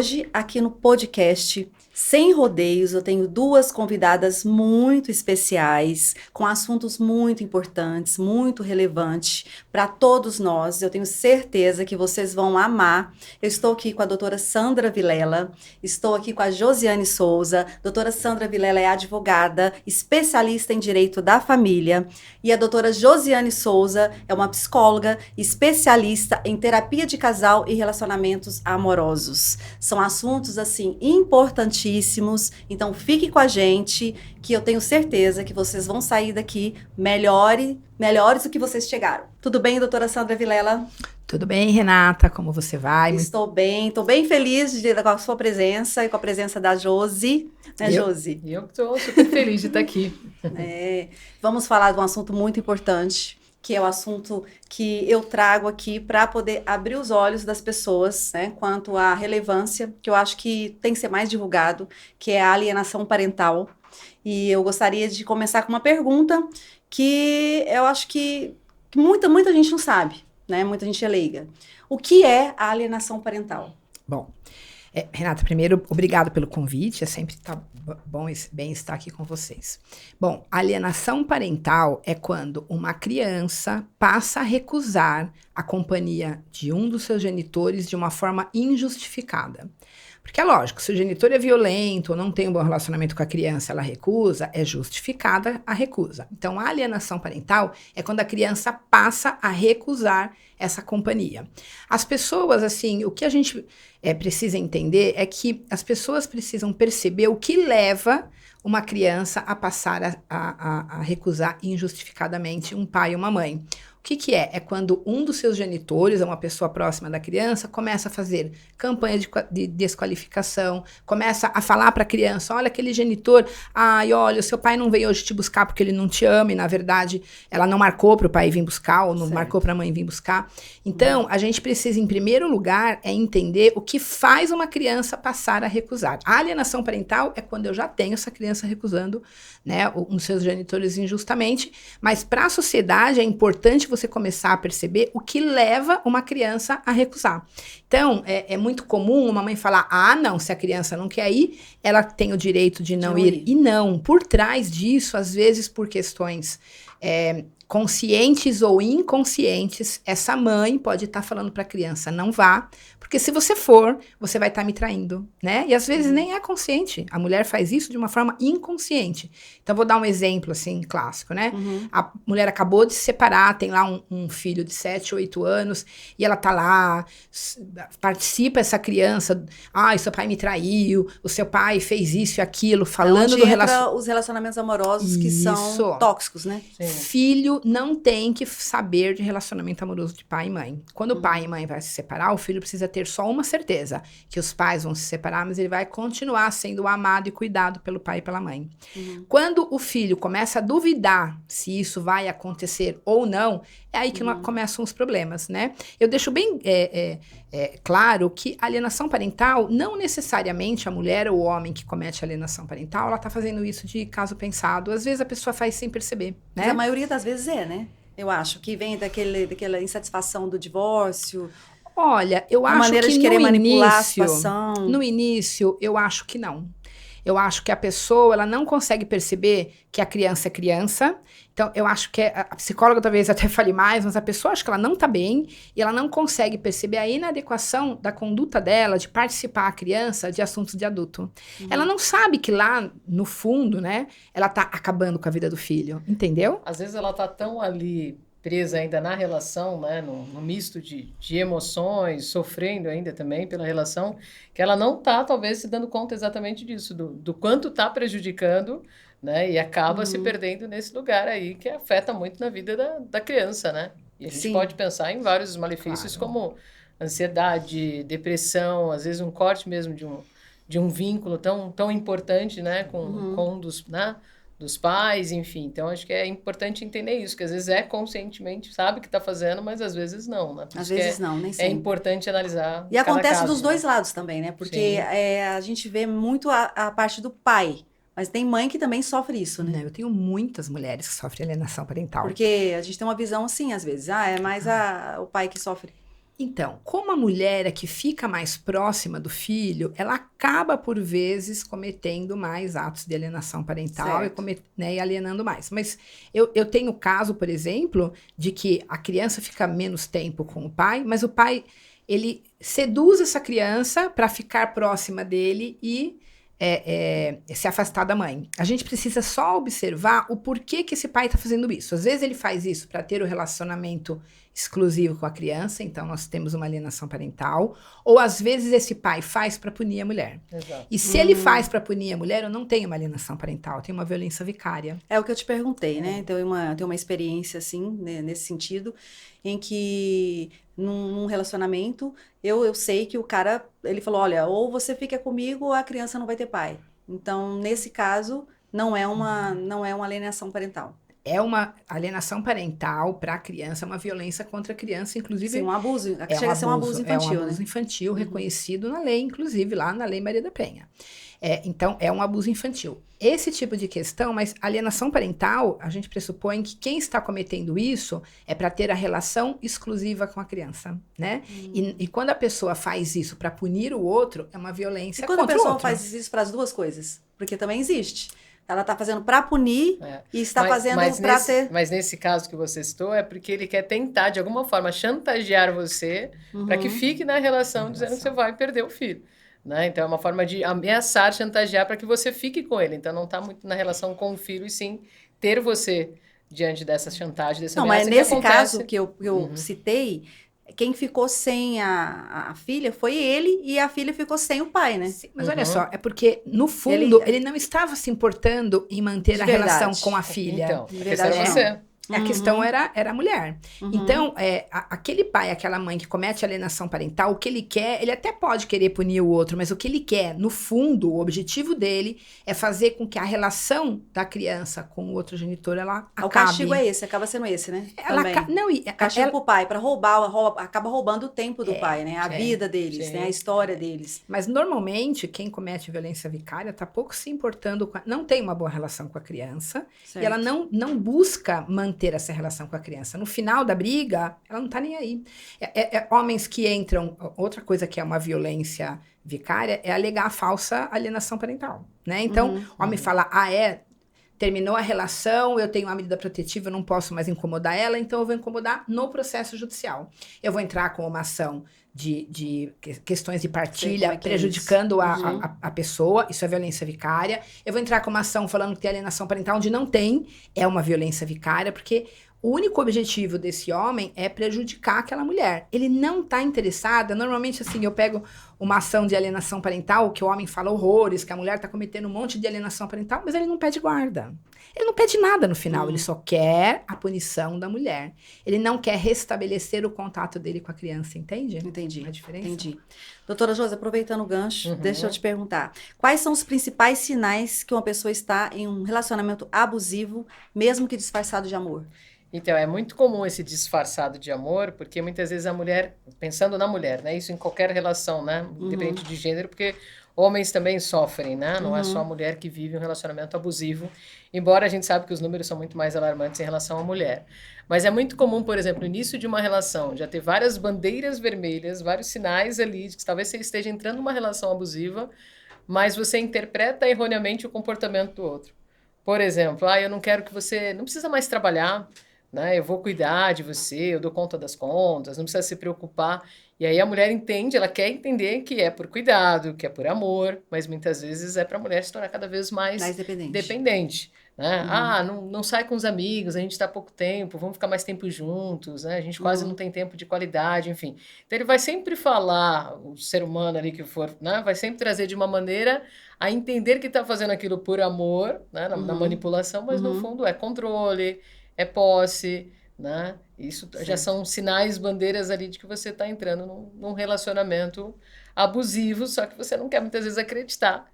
hoje, aqui no podcast Sem Rodeios, eu tenho duas convidadas muito especiais, com assuntos muito importantes, muito relevantes para todos nós. Eu tenho certeza que vocês vão amar. Eu estou aqui com a doutora Sandra Vilela, estou aqui com a Josiane Souza. Doutora Sandra Vilela é advogada, especialista em direito da família, e a doutora Josiane Souza é uma psicóloga, especialista em terapia de casal e relacionamentos amorosos. São assuntos, assim, importantíssimos, então fique com a gente, que eu tenho certeza que vocês vão sair daqui melhores do que vocês chegaram. Tudo bem, doutora Sandra Vilela? Tudo bem, Renata? Como você vai? Estou bem feliz com a sua presença e com a presença da Josi, né, Josi? Eu estou super feliz de estar aqui. Vamos falar de um assunto muito importante, que é o assunto que eu trago aqui para poder abrir os olhos das pessoas, né, quanto à relevância, que eu acho que tem que ser mais divulgado, que é a alienação parental. E eu gostaria de começar com uma pergunta que eu acho que muita gente não sabe, né? Muita gente é leiga. O que é a alienação parental? Bom, Renata, primeiro, obrigado pelo convite, é sempre bem estar aqui com vocês. Bom, alienação parental é quando uma criança passa a recusar a companhia de um dos seus genitores de uma forma injustificada. Porque é lógico, se o genitor é violento ou não tem um bom relacionamento com a criança, ela recusa, é justificada a recusa. Então, a alienação parental é quando a criança passa a recusar essa companhia. As pessoas, assim, o que a gente precisa entender é que as pessoas precisam perceber o que leva uma criança a passar a recusar injustificadamente um pai e uma mãe. O que é? É quando um dos seus genitores, uma pessoa próxima da criança, começa a fazer campanha de desqualificação, começa a falar para a criança, olha aquele genitor, olha, o seu pai não veio hoje te buscar porque ele não te ama, e na verdade ela não marcou para o pai vir buscar, ou não marcou para a mãe vir buscar. Então, a gente precisa, em primeiro lugar, entender o que faz uma criança passar a recusar. A alienação parental é quando eu já tenho essa criança recusando, né, um dos seus genitores injustamente, mas para a sociedade é importante você começar a perceber o que leva uma criança a recusar. Então, é muito comum uma mãe falar, não, se a criança não quer ir, ela tem o direito de não ir. E não, por trás disso, às vezes por questões conscientes ou inconscientes, essa mãe pode estar falando para a criança, não vá, porque se você for, você vai estar me traindo, né? E às vezes nem é consciente, a mulher faz isso de uma forma inconsciente. Então, vou dar um exemplo, assim, clássico, né? A mulher acabou de se separar, tem lá um filho de 7, 8 anos, e ela tá lá, participa essa criança, seu pai me traiu, o seu pai fez isso e aquilo, falando do relacionamento. Os relacionamentos amorosos que são tóxicos, né? Sim. Filho não tem que saber de relacionamento amoroso de pai e mãe. Quando o pai e mãe vai se separar, o filho precisa ter só uma certeza, que os pais vão se separar, mas ele vai continuar sendo amado e cuidado pelo pai e pela mãe. Quando o filho começa a duvidar se isso vai acontecer ou não, é aí que começam os problemas, né? Eu deixo bem claro que a alienação parental, não necessariamente a mulher ou o homem que comete alienação parental, ela tá fazendo isso de caso pensado. Às vezes a pessoa faz sem perceber, né? Mas a maioria das vezes né? Eu acho que vem daquela insatisfação do divórcio. Olha, eu acho maneira que de querer manipular a situação. No início, eu acho que não. Eu acho que a pessoa, ela não consegue perceber que a criança é criança. Então, eu acho que a psicóloga talvez até fale mais, mas a pessoa acha que ela não tá bem e ela não consegue perceber a inadequação da conduta dela de participar a criança de assuntos de adulto. Ela não sabe que lá, no fundo, né, ela tá acabando com a vida do filho, entendeu? Às vezes ela tá tão ali presa ainda na relação, né, no misto de emoções, sofrendo ainda também pela relação, que ela não tá, talvez, se dando conta exatamente disso, do quanto tá prejudicando, né, e acaba se perdendo nesse lugar aí, que afeta muito na vida da criança, né? E a gente pode pensar em vários malefícios, como ansiedade, depressão, às vezes um corte mesmo de um vínculo tão importante, né, com um dos, né, dos pais, enfim. Então, acho que é importante entender isso, que às vezes conscientemente, sabe que está fazendo, mas às vezes não, né? Às vezes não, nem sempre. É importante analisar E acontece caso, dos dois lados também, né? Porque a gente vê muito a parte do pai, mas tem mãe que também sofre isso, né? Não, eu tenho muitas mulheres que sofrem alienação parental. Porque a gente tem uma visão assim, às vezes. É mais o pai que sofre. Então, como a mulher é que fica mais próxima do filho, ela acaba, por vezes, cometendo mais atos de alienação parental e alienando mais. Mas eu tenho o caso, por exemplo, de que a criança fica menos tempo com o pai, mas o pai, ele seduz essa criança para ficar próxima dele e se afastar da mãe. A gente precisa só observar o porquê que esse pai está fazendo isso. Às vezes ele faz isso para ter o relacionamento exclusivo com a criança, então nós temos uma alienação parental, ou às vezes esse pai faz para punir a mulher. Exato. E se ele faz para punir a mulher, eu não tenho uma alienação parental, eu tenho uma violência vicária. É o que eu te perguntei, né? Então, eu tenho uma experiência, assim, né, nesse sentido, em que num relacionamento, eu sei que o cara, ele falou, olha, ou você fica comigo ou a criança não vai ter pai. Então, nesse caso, não é uma alienação parental. É uma alienação parental para a criança, uma violência contra a criança, inclusive... Sim, um abuso, chega a ser um abuso infantil, É um abuso infantil reconhecido na lei, inclusive lá na Lei Maria da Penha. Então, é um abuso infantil. Esse tipo de questão, mas alienação parental, a gente pressupõe que quem está cometendo isso é para ter a relação exclusiva com a criança, né? E quando a pessoa faz isso para punir o outro, é uma violência contra o outro. E quando a pessoa faz isso para as duas coisas? Porque também existe. Ela está fazendo para punir e está fazendo para ter... Mas nesse caso que você citou, é porque ele quer tentar, de alguma forma, chantagear você para que fique na relação dizendo que você vai perder o filho. Né? Então, é uma forma de ameaçar, chantagear para que você fique com ele. Então, não está muito na relação com o filho, e sim ter você diante dessa chantagem, dessa ameaça. Não, mas nesse caso que eu citei, quem ficou sem a filha foi ele e a filha ficou sem o pai, né? Sim, mas olha só, é porque, no fundo, ele não estava se importando em manter a relação com a filha. Então, a questão era você. A questão era a mulher. Então, aquele pai, aquela mãe que comete alienação parental, o que ele quer, ele até pode querer punir o outro, mas o que ele quer, no fundo, o objetivo dele é fazer com que a relação da criança com o outro genitor, ela acabe. O castigo é esse, acaba sendo esse, né? Castigo pro pai, para acaba roubando o tempo do pai, né? A vida deles, né? A história deles. Mas, normalmente, quem comete violência vicária tá pouco se importando não tem uma boa relação com a criança, e ela não busca manter essa relação com a criança. No final da briga, ela não tá nem aí. Homens que entram... Outra coisa que é uma violência vicária é alegar a falsa alienação parental, né? Então, o homem fala, terminou a relação, eu tenho uma medida protetiva, eu não posso mais incomodar ela, então eu vou incomodar no processo judicial. Eu vou entrar com uma ação de questões de partilha, prejudicando a pessoa, isso é violência vicária. Eu vou entrar com uma ação falando que tem alienação parental, onde não tem, é uma violência vicária, porque o único objetivo desse homem é prejudicar aquela mulher. Ele não está interessado, normalmente assim, eu pego uma ação de alienação parental, que o homem fala horrores, que a mulher está cometendo um monte de alienação parental, mas ele não pede guarda. Ele não pede nada no final, ele só quer a punição da mulher. Ele não quer restabelecer o contato dele com a criança, entende? Entendi. A diferença? Entendi. Doutora Josi, aproveitando o gancho, deixa eu te perguntar. Quais são os principais sinais que uma pessoa está em um relacionamento abusivo, mesmo que disfarçado de amor? Então, é muito comum esse disfarçado de amor, porque muitas vezes a mulher, pensando na mulher, né? Isso em qualquer relação, né? Independente de gênero, porque homens também sofrem, né? Não é só a mulher que vive um relacionamento abusivo, embora a gente sabe que os números são muito mais alarmantes em relação à mulher. Mas é muito comum, por exemplo, no início de uma relação, já ter várias bandeiras vermelhas, vários sinais ali de que talvez você esteja entrando numa relação abusiva, mas você interpreta erroneamente o comportamento do outro. Por exemplo, eu não quero que você... Não precisa mais trabalhar, né? Eu vou cuidar de você, eu dou conta das contas, não precisa se preocupar. E aí a mulher entende, ela quer entender que é por cuidado, que é por amor, mas muitas vezes é para a mulher se tornar cada vez mais dependente. Né? Não sai com os amigos, a gente está há pouco tempo, vamos ficar mais tempo juntos, né? A gente quase não tem tempo de qualidade, enfim. Então ele vai sempre falar, o ser humano ali que for, né? Vai sempre trazer de uma maneira a entender que está fazendo aquilo por amor, né? Na manipulação, mas no fundo é controle, é posse, né? Isso já são sinais, bandeiras ali de que você está entrando num relacionamento abusivo, só que você não quer muitas vezes acreditar.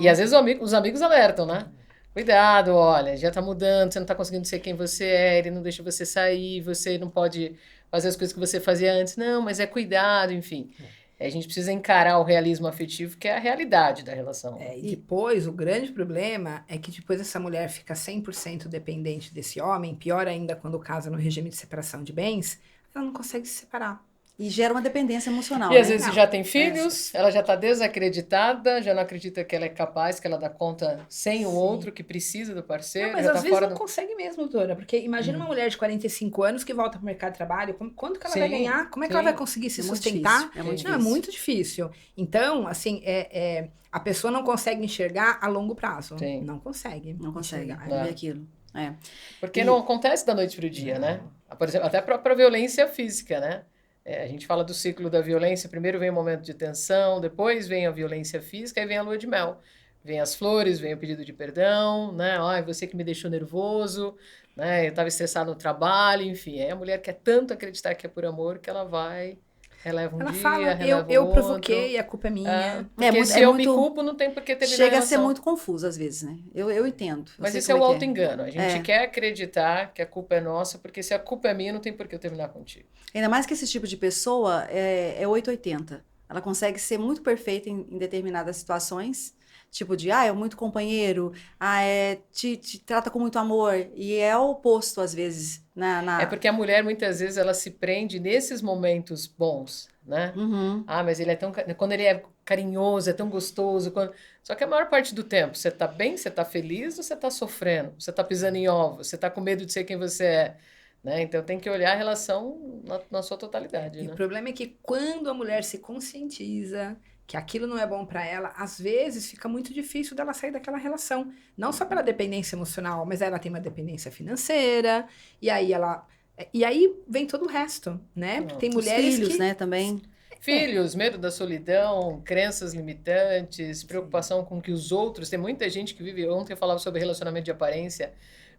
E às vezes os amigos alertam, né? Cuidado, olha, já está mudando, você não está conseguindo ser quem você é, ele não deixa você sair, você não pode fazer as coisas que você fazia antes. Não, mas é cuidado, enfim. A gente precisa encarar o realismo afetivo, que é a realidade da relação. E depois, o grande problema é que depois essa mulher fica 100% dependente desse homem, pior ainda quando casa no regime de separação de bens, ela não consegue se separar. E gera uma dependência emocional, E às né? vezes já tem filhos, ela já está desacreditada, já não acredita que ela é capaz, que ela dá conta sem o Sim. outro, que precisa do parceiro, Não, mas já às está vezes fora não do... consegue mesmo, doutora, porque imagina uma mulher de 45 anos que volta para o mercado de trabalho, quanto que ela vai Sim, ganhar? Como é que sim. ela vai conseguir se É muito sustentar? difícil, é muito Não, é difícil. muito difícil. Então, assim, a pessoa não consegue enxergar a longo prazo. Sim. Não consegue. Não consegue enxergar. ver aquilo. É. Porque não acontece da noite para o dia, né? Por exemplo, até para violência física, né? A gente fala do ciclo da violência, primeiro vem o momento de tensão, depois vem a violência física, aí vem a lua de mel. Vem as flores, vem o pedido de perdão, né? Ai, você que me deixou nervoso, né? Eu estava estressado no trabalho, enfim. Aí a mulher quer tanto acreditar que é por amor que ela vai, releva um Ela dia, fala, releva eu o outro. provoquei, a culpa é minha. Porque se eu me culpo, não tem por que terminar a Chega a ser relação. muito confuso às vezes, né? Eu entendo. Eu Mas sei isso é o como que auto-engano. A gente quer acreditar que a culpa é nossa, porque se a culpa é minha, não tem por que eu terminar contigo. Ainda mais que esse tipo de pessoa é 880. Ela consegue ser muito perfeita em determinadas situações. Tipo de, é muito companheiro, te trata com muito amor. E é o oposto, às vezes. É porque a mulher, muitas vezes, ela se prende nesses momentos bons, né? Uhum. Mas ele é tão... Quando ele é carinhoso, é tão gostoso. Só que a maior parte do tempo, você tá bem, você tá feliz ou você tá sofrendo? Você tá pisando em ovos? Você tá com medo de ser quem você é? Né? Então tem que olhar a relação na sua totalidade, E né? o problema é que quando a mulher se conscientiza que aquilo não é bom para ela, às vezes fica muito difícil dela sair daquela relação. Não só pela dependência emocional, mas ela tem uma dependência financeira, e aí vem todo o resto, né? Porque tem Os mulheres filhos, que... né, também. Filhos, medo da solidão, crenças limitantes, preocupação com que os outros... Tem muita gente que vive... Ontem eu falava sobre relacionamento de aparência.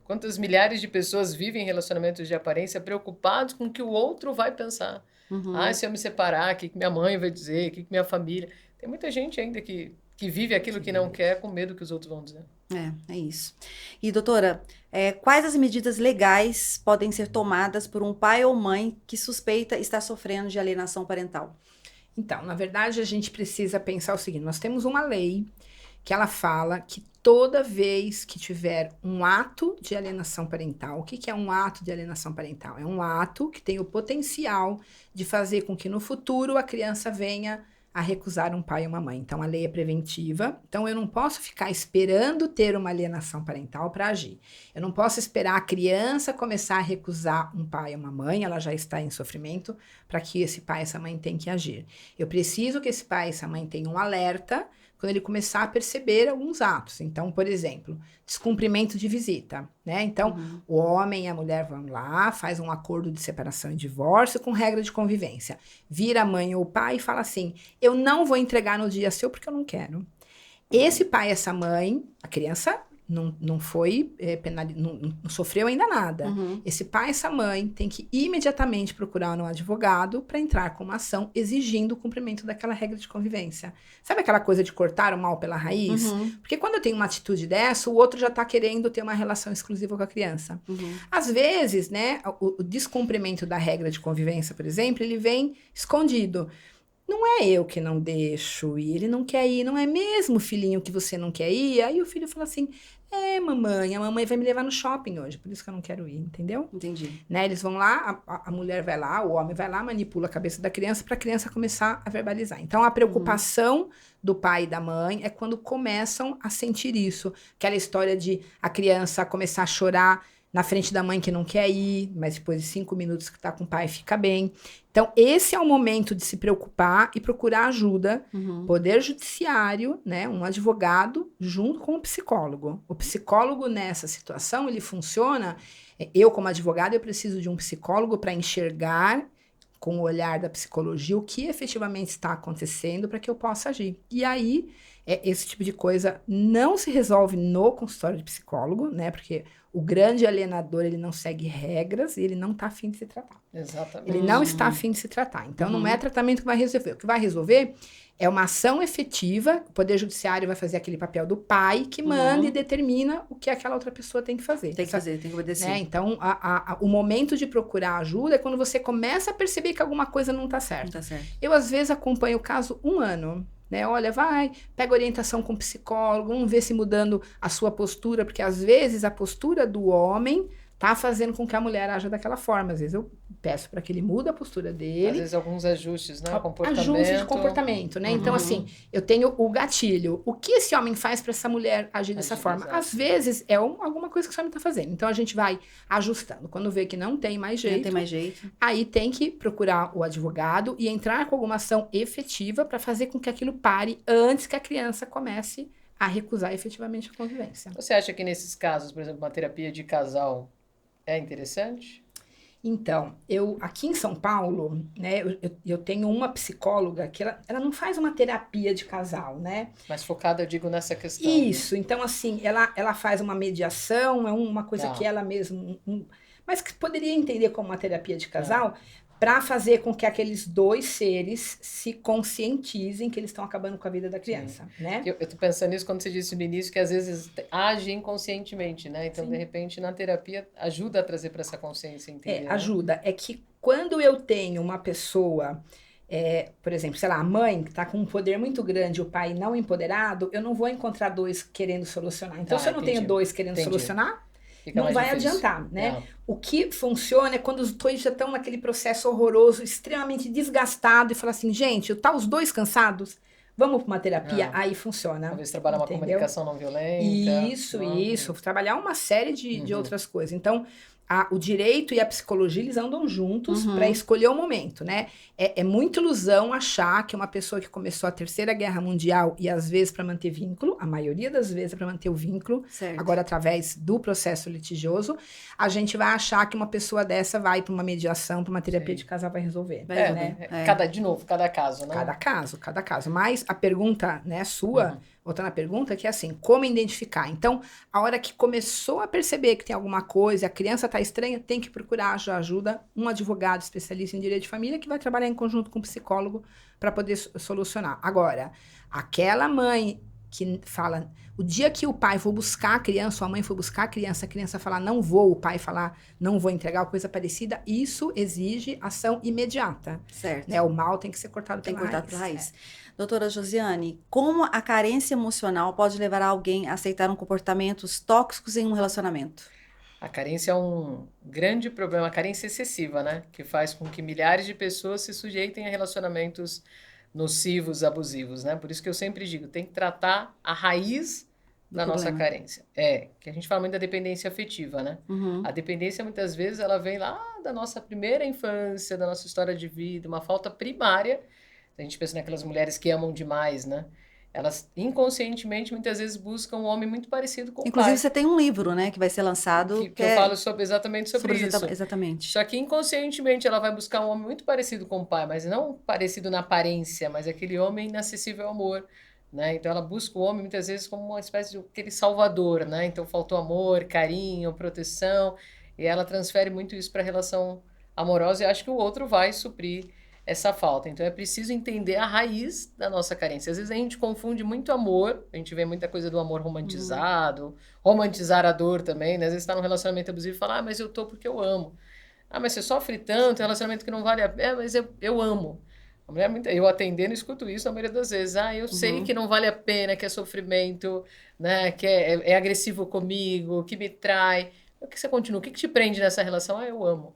Quantas milhares de pessoas vivem relacionamentos de aparência preocupados com o que o outro vai pensar. Uhum. Se eu me separar, o que minha mãe vai dizer, o que minha família... Tem muita gente ainda que vive aquilo que não quer com medo que os outros vão dizer. É isso. E, doutora, quais as medidas legais podem ser tomadas por um pai ou mãe que suspeita estar sofrendo de alienação parental? Então, na verdade, a gente precisa pensar o seguinte: nós temos uma lei que ela fala que toda vez que tiver um ato de alienação parental, o que é um ato de alienação parental? É um ato que tem o potencial de fazer com que no futuro a criança venha a recusar um pai e uma mãe. Então, a lei é preventiva. Então, eu não posso ficar esperando ter uma alienação parental para agir. Eu não posso esperar a criança começar a recusar um pai e uma mãe, ela já está em sofrimento, para que esse pai e essa mãe tenham que agir. Eu preciso que esse pai e essa mãe tenham um alerta quando ele começar a perceber alguns atos. Então, por exemplo, descumprimento de visita, né? Então, o homem e a mulher vão lá, faz um acordo de separação e divórcio com regra de convivência. Vira a mãe ou o pai e fala assim: eu não vou entregar no dia seu porque eu não quero. Esse pai e essa mãe, a criança não foi não sofreu ainda nada. Esse pai e essa mãe tem que imediatamente procurar um advogado para entrar com uma ação exigindo o cumprimento daquela regra de convivência. Sabe aquela coisa de cortar o mal pela raiz? Porque quando eu tenho uma atitude dessa, o outro já está querendo ter uma relação exclusiva com a criança. Às vezes, né, o descumprimento da regra de convivência, por exemplo, ele vem escondido. Não é eu que não deixo ir, ele não quer ir, não é mesmo, filhinho, que você não quer ir? Aí o filho fala assim: mamãe, a mamãe vai me levar no shopping hoje, por isso que eu não quero ir, entendeu? Entendi. Né, eles vão lá, a mulher vai lá, o homem vai lá, manipula a cabeça da criança para a criança começar a verbalizar. Então, a preocupação do pai e da mãe é quando começam a sentir isso. Aquela história de a criança começar a chorar na frente da mãe que não quer ir, mas depois de 5 minutos que tá com o pai fica bem. Então, esse é o momento de se preocupar e procurar ajuda. Poder judiciário, né, um advogado junto com o psicólogo. O psicólogo nessa situação, ele funciona... Eu, como advogada, eu preciso de um psicólogo para enxergar com o olhar da psicologia o que efetivamente está acontecendo para que eu possa agir. E aí, esse tipo de coisa não se resolve no consultório de psicólogo, né, porque... O grande alienador, ele não segue regras e ele não está afim de se tratar. Exatamente. Ele não está afim de se tratar. Então, não é tratamento que vai resolver. O que vai resolver é uma ação efetiva. O Poder Judiciário vai fazer aquele papel do pai que manda e determina o que aquela outra pessoa tem que fazer. Tem que fazer, tem que obedecer. Né? Então, o momento de procurar ajuda é quando você começa a perceber que alguma coisa não está certa. Não tá certo. Eu, às vezes, acompanho o caso 1 ano. Né? Olha, pega orientação com o psicólogo, vamos ver se mudando a sua postura, porque às vezes a postura do homem tá fazendo com que a mulher aja daquela forma. Às vezes eu peço para que ele mude a postura dele. Às vezes alguns ajustes, né? Comportamento. Ajuste de comportamento, né? Então, assim, eu tenho o gatilho. O que esse homem faz para essa mulher agir dessa forma? Exato. Às vezes é alguma coisa que esse homem tá fazendo. Então, a gente vai ajustando. Quando vê que não tem mais jeito, Não tem mais jeito. aí tem que procurar o advogado e entrar com alguma ação efetiva para fazer com que aquilo pare antes que a criança comece a recusar efetivamente a convivência. Você acha que nesses casos, por exemplo, uma terapia de casal é interessante? Então, aqui em São Paulo, né, eu tenho uma psicóloga que ela não faz uma terapia de casal, né? Mais focada, eu digo, nessa questão. Isso, então assim, ela faz uma mediação, é uma coisa Tá. que ela mesma, mas que poderia entender como uma terapia de casal, para fazer com que aqueles dois seres se conscientizem que eles estão acabando com a vida da criança, né? Eu tô pensando nisso quando você disse no início, que às vezes age inconscientemente, né? Então, Sim. de repente, na terapia, ajuda a trazer para essa consciência, entender, né? Ajuda. É que quando eu tenho uma pessoa, por exemplo, sei lá, a mãe que está com um poder muito grande, o pai não empoderado, eu não vou encontrar dois querendo solucionar. Então, Tá, se eu não entendi. tenho dois querendo Entendi. solucionar, Fica não mais vai difícil. adiantar, né? Não. O que funciona é quando os dois já estão naquele processo horroroso, extremamente desgastado, e fala assim, gente, tá os dois cansados, vamos para uma terapia, aí funciona. Talvez trabalhar uma Entendeu? comunicação não violenta. Isso. Trabalhar uma série de outras coisas. Então, o direito e a psicologia, eles andam juntos para escolher o momento, né? É muita ilusão achar que uma pessoa que começou a Terceira Guerra Mundial, e às vezes para manter vínculo, a maioria das vezes é para manter o vínculo, Certo. agora através do processo litigioso, a gente vai achar que uma pessoa dessa vai para uma mediação, para uma terapia de casal, vai resolver. Vai né? resolver. De novo, cada caso, né? Cada caso. Mas a pergunta, né, sua, voltando à pergunta, que é assim, como identificar? Então, a hora que começou a perceber que tem alguma coisa, a criança está estranha, tem que procurar já ajuda, um advogado especialista em direito de família que vai trabalhar em conjunto com o psicólogo para poder solucionar. Agora, aquela mãe que fala, o dia que o pai for buscar a criança, ou a mãe for buscar a criança falar não vou, o pai falar não vou entregar, coisa parecida, isso exige ação imediata. Certo. Né? O mal tem que ser cortado Tem que pela cortar raiz. pela raiz. Doutora Josiane, como a carência emocional pode levar alguém a aceitar comportamentos tóxicos em um relacionamento? A carência é um grande problema, a carência excessiva, né? Que faz com que milhares de pessoas se sujeitem a relacionamentos nocivos, abusivos, né? Por isso que eu sempre digo, tem que tratar a raiz da nossa carência. Que a gente fala muito da dependência afetiva, né? A dependência, muitas vezes, ela vem lá da nossa primeira infância, da nossa história de vida, uma falta primária. A gente pensa naquelas mulheres que amam demais, né? Elas inconscientemente muitas vezes buscam um homem muito parecido com o pai. Inclusive, você tem um livro, né, que vai ser lançado. Que eu falo exatamente sobre isso. Exatamente. Só que inconscientemente ela vai buscar um homem muito parecido com o pai, mas não parecido na aparência, mas aquele homem inacessível ao amor, né? Então ela busca o homem muitas vezes como uma espécie de aquele salvador, né? Então faltou amor, carinho, proteção, e ela transfere muito isso para a relação amorosa e acho que o outro vai suprir essa falta. Então é preciso entender a raiz da nossa carência. Às vezes a gente confunde muito amor, a gente vê muita coisa do amor romantizado, romantizar a dor também, né? Às vezes está num relacionamento abusivo e fala, mas eu tô porque eu amo. Mas você sofre tanto, é um relacionamento que não vale a pena, mas eu amo. A mulher, eu atendendo, escuto isso na maioria das vezes. Eu sei que não vale a pena, que é sofrimento, né? Que é agressivo comigo, que me trai. O que você continua? O que te prende nessa relação? Eu amo.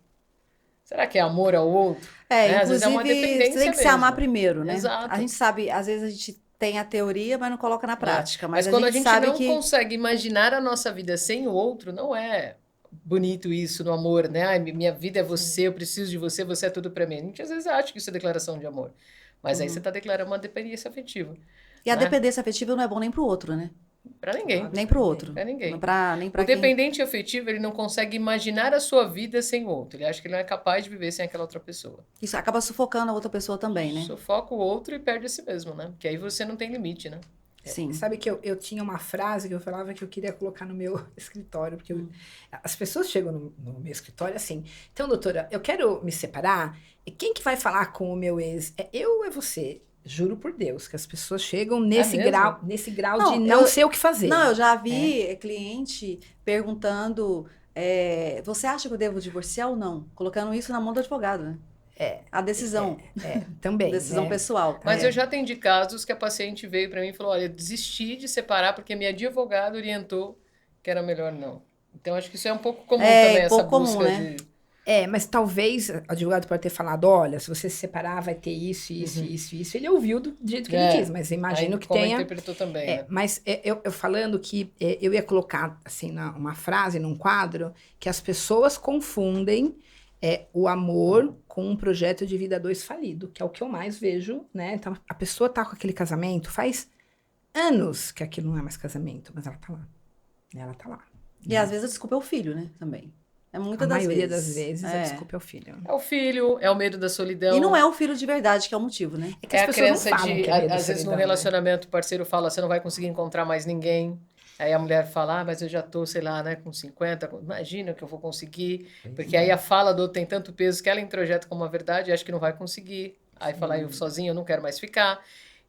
Será que é amor ao outro? Às vezes é uma dependência você tem que se amar primeiro, né? Exato. A gente sabe, às vezes a gente tem a teoria, mas não coloca na prática. Mas quando a gente sabe não que consegue imaginar a nossa vida sem o outro, não é bonito isso no amor, né? Minha vida é você, eu preciso de você, você é tudo pra mim. A gente às vezes acha que isso é declaração de amor. Mas aí você tá declarando uma dependência afetiva. E a dependência afetiva não é bom nem pro outro, né? Pra ninguém. Nem pro outro. Pra ninguém. Nem pra o dependente afetivo, ele não consegue imaginar a sua vida sem o outro. Ele acha que ele não é capaz de viver sem aquela outra pessoa. Isso acaba sufocando a outra pessoa também, né? Sufoca o outro e perde a si mesmo, né? Porque aí você não tem limite, né? Sim. Sabe que eu tinha uma frase que eu falava que eu queria colocar no meu escritório, porque as pessoas chegam no meu escritório assim, então, doutora, eu quero me separar, e quem que vai falar com o meu ex? É eu ou é você? Juro por Deus, que as pessoas chegam nesse grau de não sei o que fazer. Não, eu já vi cliente perguntando, você acha que eu devo divorciar ou não? Colocando isso na mão do advogado, né? A decisão. Também. Decisão pessoal. Mas eu já atendi casos que a paciente veio para mim e falou, olha, eu desisti de separar porque minha advogada orientou que era melhor não. Então, acho que isso é um pouco comum também, essa pouco busca comum, né? de... Mas talvez o advogado pode ter falado, olha, se você se separar vai ter isso, isso, isso, isso. Ele ouviu do jeito que ele quis, mas imagino aí que como tenha... interpretou também, né? Mas eu falando que eu ia colocar, assim, uma frase num quadro, que as pessoas confundem o amor com um projeto de vida a dois falido, que é o que eu mais vejo, né? Então, a pessoa tá com aquele casamento, faz anos que aquilo não é mais casamento, mas ela tá lá. Ela tá lá. E às vezes a desculpa é o filho, né? Também. É muitas A das maioria vezes. das vezes a desculpa é o filho. É o filho, é o medo da solidão. E não é o filho de verdade que é o motivo, né? É que É as a pessoas crença não falam de, que é medo da às vezes no solidão, né? relacionamento o parceiro fala, você não vai conseguir encontrar mais ninguém. Aí a mulher fala, mas eu já tô, sei lá, né, com 50, imagina que eu vou conseguir. Porque aí a fala do outro tem tanto peso que ela introjeta como uma verdade e acha que não vai conseguir. Aí fala, eu sozinho, eu não quero mais ficar.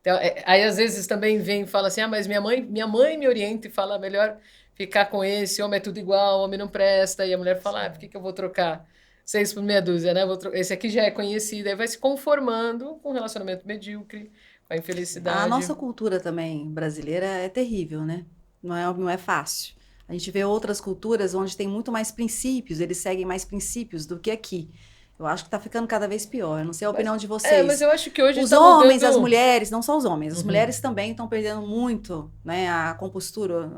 Então, aí às vezes também vem e fala assim, mas minha mãe me orienta e fala, melhor ficar com esse, homem é tudo igual, homem não presta. E a mulher fala, por que eu vou trocar 6 por meia dúzia, né? Esse aqui já é conhecido. Aí vai se conformando com um relacionamento medíocre, com a infelicidade. A nossa cultura também brasileira é terrível, né? Não é fácil. A gente vê outras culturas onde tem muito mais princípios, eles seguem mais princípios do que aqui. Eu acho que tá ficando cada vez pior. Não sei a opinião de vocês. Mas eu acho que hoje os tá homens, mudando... as mulheres, não só os homens, as mulheres também estão perdendo muito, né, a compostura,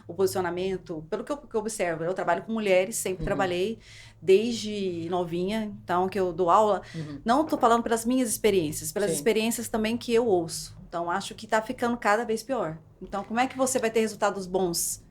o posicionamento. Pelo que eu observo, eu trabalho com mulheres, sempre trabalhei desde novinha, então que eu dou aula. Não estou falando pelas minhas experiências, pelas experiências também que eu ouço. Então acho que está ficando cada vez pior. Então como é que você vai ter resultados bons?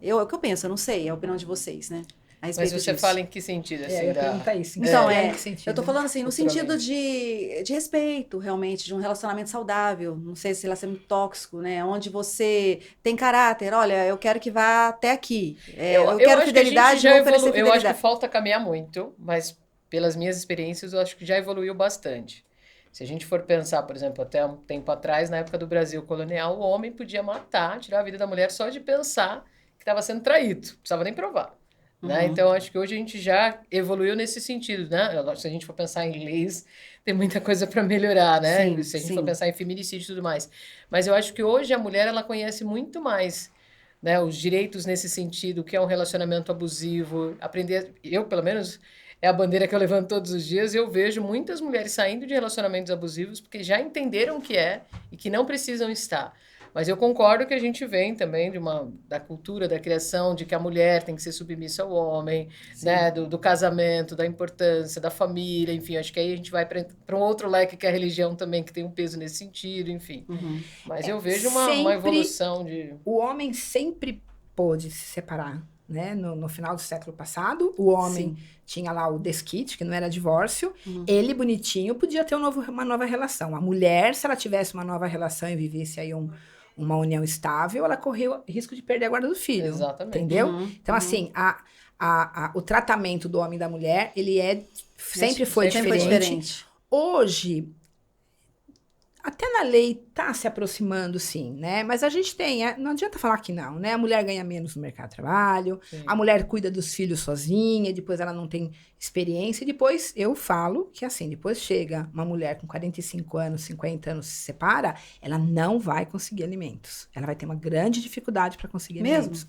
É o que eu penso, eu não sei, é a opinião de vocês, né? Mas você fala em que sentido? Assim, Eu ia perguntar isso. Então, em que sentido? eu tô falando assim, no sentido Futuramente. de respeito, realmente, de um relacionamento saudável, não sei se relacionamento tóxico, né? Onde você tem caráter, olha, eu quero que vá até aqui. Eu quero acho fidelidade, que a gente vou oferecer eu fidelidade. acho que falta caminhar muito, mas pelas minhas experiências, eu acho que já evoluiu bastante. Se a gente for pensar, por exemplo, até um tempo atrás, na época do Brasil colonial, o homem podia matar, tirar a vida da mulher só de pensar que estava sendo traído, não precisava nem provar. Né? Então, acho que hoje a gente já evoluiu nesse sentido, né? Se a gente for pensar em leis, tem muita coisa para melhorar, né? Sim, Se a gente for pensar em feminicídio e tudo mais. Mas eu acho que hoje a mulher, ela conhece muito mais, né, os direitos nesse sentido, o que é um relacionamento abusivo, aprender... Eu, pelo menos, é a bandeira que eu levanto todos os dias, eu vejo muitas mulheres saindo de relacionamentos abusivos porque já entenderam o que é e que não precisam estar. Mas eu concordo que a gente vem também da cultura, da criação, de que a mulher tem que ser submissa ao homem, né? Do casamento, da importância, da família, enfim. Acho que aí a gente vai para um outro leque que é a religião também, que tem um peso nesse sentido, enfim. Mas eu vejo uma evolução de... O homem sempre pôde se separar, né? No final do século passado, o homem tinha lá o desquite, que não era divórcio. Ele, bonitinho, podia ter uma nova relação. A mulher, se ela tivesse uma nova relação e vivesse aí uma união estável, ela correu risco de perder a guarda do filho. Exatamente. Entendeu? Então, assim, o tratamento do homem e da mulher, ele sempre foi diferente. Hoje, até na lei tá se aproximando, sim, né? Mas a gente não adianta falar que não, né? A mulher ganha menos no mercado de trabalho, a mulher cuida dos filhos sozinha, depois ela não tem experiência, e depois eu falo que, assim, depois chega uma mulher com 45 anos, 50 anos, se separa, ela não vai conseguir alimentos. Ela vai ter uma grande dificuldade para conseguir alimentos.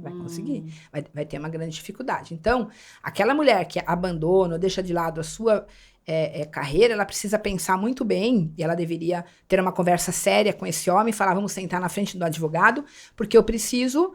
Vai conseguir. Vai ter uma grande dificuldade. Então, aquela mulher que abandona ou deixa de lado a sua... carreira, ela precisa pensar muito bem, e ela deveria ter uma conversa séria com esse homem, falar, vamos sentar na frente do advogado, porque eu preciso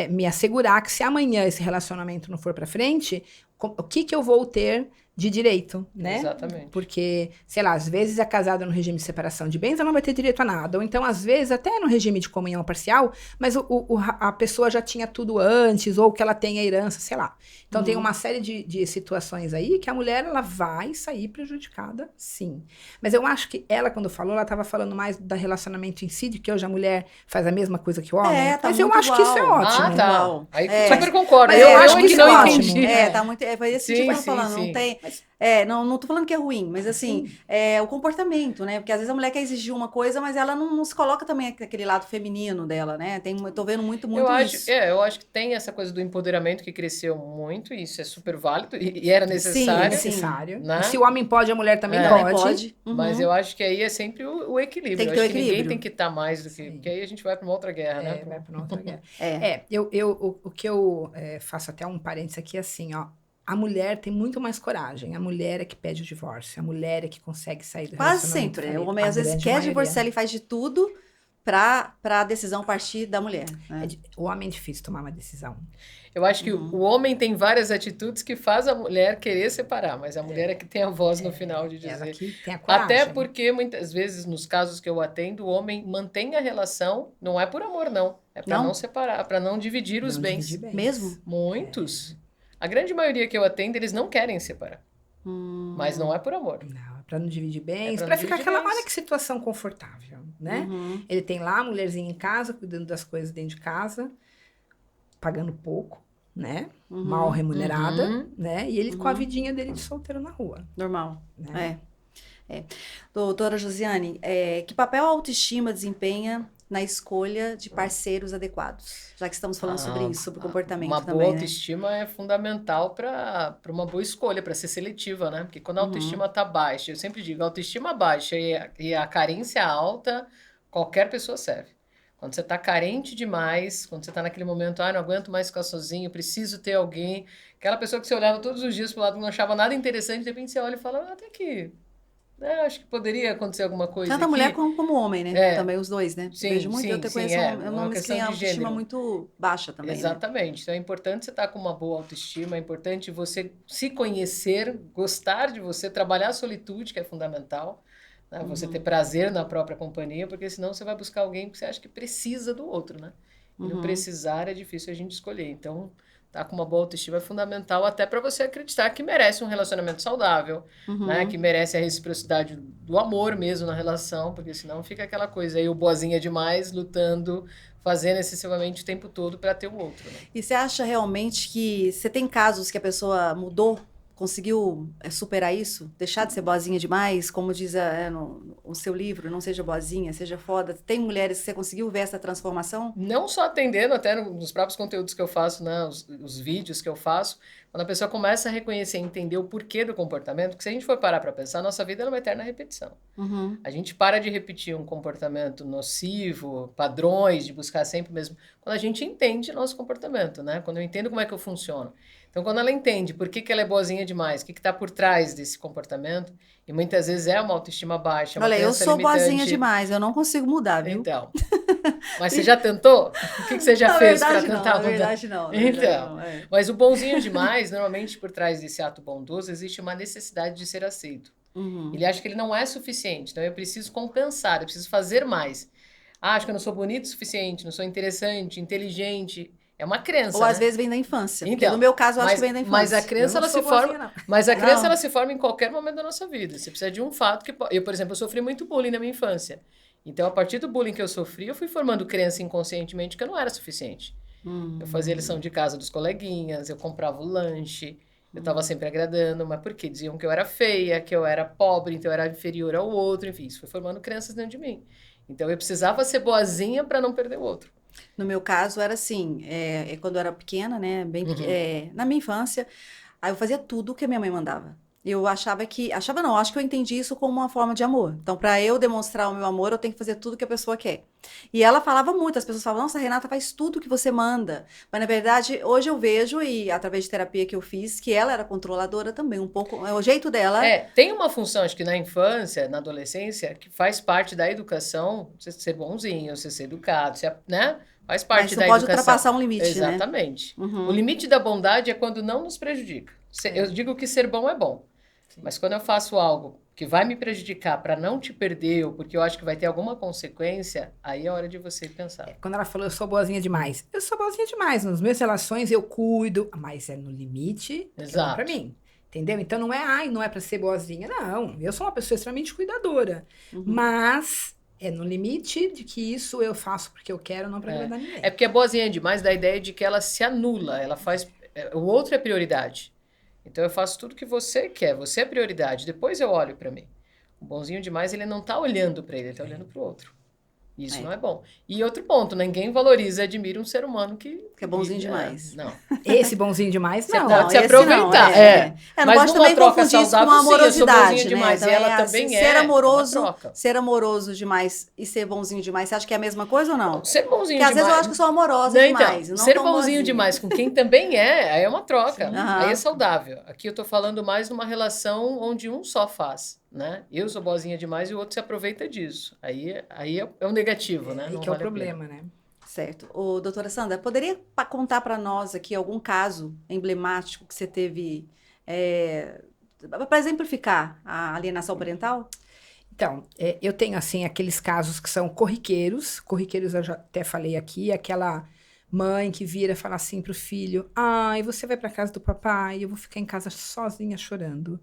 me assegurar que se amanhã esse relacionamento não for para frente, o que eu vou ter de direito, né? Exatamente. Porque, sei lá, às vezes é casada no regime de separação de bens, ela não vai ter direito a nada. Ou então, às vezes, até no regime de comunhão parcial, mas a pessoa já tinha tudo antes, ou que ela tem a herança, sei lá. Então, tem uma série de situações aí que a mulher, ela vai sair prejudicada, sim. Mas eu acho que ela, quando falou, ela estava falando mais do relacionamento em si, de que hoje a mulher faz a mesma coisa que o homem. Tá mas eu acho que isso é ótimo. Aí super concordo. Mas eu acho que isso é ótimo. Tá muito foi esse sentido que eu tô falando, não sim. tem... não tô falando que é ruim, mas assim, o comportamento, né? Porque às vezes a mulher quer exigir uma coisa, mas ela não se coloca também aquele lado feminino dela, né? Tô vendo muito isso. Eu acho que tem essa coisa do empoderamento que cresceu muito, e isso é super válido, e era necessário. Sim, necessário. Né? E se o homem pode, a mulher também pode. Mas eu acho que aí é sempre o equilíbrio. Tem que ter o equilíbrio. Ninguém tem que estar mais do que... Porque aí a gente vai para uma outra guerra, né? Vai para uma outra guerra. O que eu faço até um parênteses aqui, assim, ó. A mulher tem muito mais coragem. A mulher é que pede o divórcio. A mulher é que consegue sair do Quase relacionamento. sempre. O homem às vezes quer divorciar, ele faz de tudo para a decisão partir da mulher. Né? O homem é difícil tomar uma decisão. Eu acho que o homem tem várias atitudes que faz a mulher querer separar, mas a mulher é que tem a voz no final de dizer. Ela que tem a coragem. Até porque muitas vezes, nos casos que eu atendo, o homem mantém a relação, não é por amor, não. É para não separar, para não dividir os bens. Mesmo? Muitos. A grande maioria que eu atendo, eles não querem separar. Mas não é por amor. Não, é para não dividir bens, para ficar aquela, olha que situação confortável, né? Ele tem lá a mulherzinha em casa, cuidando das coisas dentro de casa, pagando pouco, né? Mal remunerada, né? E ele com a vidinha dele de solteiro na rua. Normal, né? Doutora Josiane, que papel a autoestima desempenha na escolha de parceiros adequados? Já que estamos falando sobre isso, sobre comportamento também, Uma boa autoestima é fundamental para uma boa escolha, para ser seletiva, né? Porque quando a autoestima está baixa, eu sempre digo, a autoestima baixa e a carência alta, qualquer pessoa serve. Quando você está carente demais, quando você está naquele momento, não aguento mais ficar sozinho, preciso ter alguém, aquela pessoa que você olhava todos os dias para o lado e não achava nada interessante, de repente você olha e fala, até que... acho que poderia acontecer alguma coisa. Tanto a mulher como o homem, né? Também os dois, né? Sim, vejo muito, eu conheço homens que têm a autoestima muito baixa também. Exatamente. Né? Então é importante você estar com uma boa autoestima, é importante você se conhecer, gostar de você, trabalhar a solitude, que é fundamental. Né? Você ter prazer na própria companhia, porque senão você vai buscar alguém que você acha que precisa do outro, né? E não precisar é difícil a gente escolher. Então, tá com uma boa autoestima é fundamental até para você acreditar que merece um relacionamento saudável, né? Que merece a reciprocidade do amor mesmo na relação, porque senão fica aquela coisa aí, o boazinha demais, lutando, fazendo excessivamente o tempo todo para ter o outro. Né? E você acha realmente que você tem casos que a pessoa mudou, conseguiu superar isso? Deixar de ser boazinha demais? Como diz no seu livro, não seja boazinha, seja foda. Tem mulheres que você conseguiu ver essa transformação? Não só atendendo, até nos próprios conteúdos que eu faço, né, os vídeos que eu faço, quando a pessoa começa a reconhecer e entender o porquê do comportamento, porque se a gente for parar para pensar, a nossa vida é uma eterna repetição. A gente para de repetir um comportamento nocivo, padrões, de buscar sempre o mesmo, quando a gente entende nosso comportamento, né? Quando eu entendo como é que eu funciono. Então, quando ela entende por que ela é boazinha demais, o que está por trás desse comportamento, e muitas vezes é uma autoestima baixa, uma Olha, eu sou limitante. Boazinha demais, eu não consigo mudar, viu? Então, mas você já tentou? O que você já fez para tentar mudar? Na verdade, não. Então, mas o bonzinho demais, normalmente por trás desse ato bondoso, existe uma necessidade de ser aceito. Ele acha que ele não é suficiente, então eu preciso compensar, eu preciso fazer mais. Acho que eu não sou bonito o suficiente, não sou interessante, inteligente... É uma crença, Ou às vezes vem da infância. Então, no meu caso, eu acho que vem da infância. Mas a crença, ela se forma... Mas a crença, ela se forma em qualquer momento da nossa vida. Você precisa de um fato que... Eu, por exemplo, eu sofri muito bullying na minha infância. Então, a partir do bullying que eu sofri, eu fui formando crença inconscientemente que eu não era suficiente. Eu fazia lição de casa dos coleguinhas, eu comprava o lanche, eu estava sempre agradando, mas por quê? Diziam que eu era feia, que eu era pobre, então eu era inferior ao outro, enfim, isso foi formando crenças dentro de mim. Então, eu precisava ser boazinha para não perder o outro. No meu caso, era assim, quando eu era pequena, né, na minha infância, aí eu fazia tudo o que a minha mãe mandava. Eu acho que eu entendi isso como uma forma de amor. Então, para eu demonstrar o meu amor, eu tenho que fazer tudo o que a pessoa quer. E ela falava muito, as pessoas falavam, nossa, Renata faz tudo o que você manda. Mas, na verdade, hoje eu vejo, e através de terapia que eu fiz, que ela era controladora também, um pouco, o jeito dela... Tem uma função, acho que na infância, na adolescência, que faz parte da educação, você ser bonzinho, você ser educado, você, né? Faz parte da educação. Mas não pode ultrapassar um limite, Exatamente. Né? O limite da bondade é quando não nos prejudica. Eu digo que ser bom é bom. Sim. Mas quando eu faço algo que vai me prejudicar para não te perder ou porque eu acho que vai ter alguma consequência, aí é hora de você pensar. Quando ela falou, eu sou boazinha demais. Eu sou boazinha demais. Nas minhas relações eu cuido, mas é no limite que é para mim. Entendeu? Então não é para ser boazinha. Não, eu sou uma pessoa extremamente cuidadora. Mas... é no limite de que isso eu faço porque eu quero, não para agradar ninguém. É porque a boazinha demais dá a ideia de que ela se anula, ela faz... O outro é prioridade. Então eu faço tudo que você quer, você é prioridade, depois eu olho para mim. O bonzinho demais, ele não tá olhando para ele tá olhando para o outro. Isso não é bom. E outro ponto, ninguém valoriza e admira um ser humano que é bonzinho demais. Não. Esse bonzinho demais, Você não. pode se esse aproveitar. não, é. Eu não Mas gosto numa também troca confundir isso com saudável, sim, eu sou amorosidade, bonzinho demais, né? e ela Então, também ser amoroso demais e ser bonzinho demais, você acha que é a mesma coisa ou não? Ser bonzinho Porque às demais. vezes eu acho que eu sou amorosa Não, demais. então, Não ser tão bonzinho boazinha. demais com quem também aí é uma troca. Sim. Aí é Aham. saudável. Aqui eu tô falando mais numa relação onde um só faz, né? Eu sou boazinha demais e o outro se aproveita disso. Aí é o negativo, né? Aí Não que é o vale a pena. problema, né? Certo. Ô, doutora Sandra, poderia contar para nós aqui algum caso emblemático que você teve para exemplificar a alienação parental? Então, eu tenho, assim, aqueles casos que são corriqueiros. Corriqueiros eu já até falei aqui. Aquela mãe que vira e fala assim pro filho: ai, você vai pra casa do papai, eu vou ficar em casa sozinha chorando.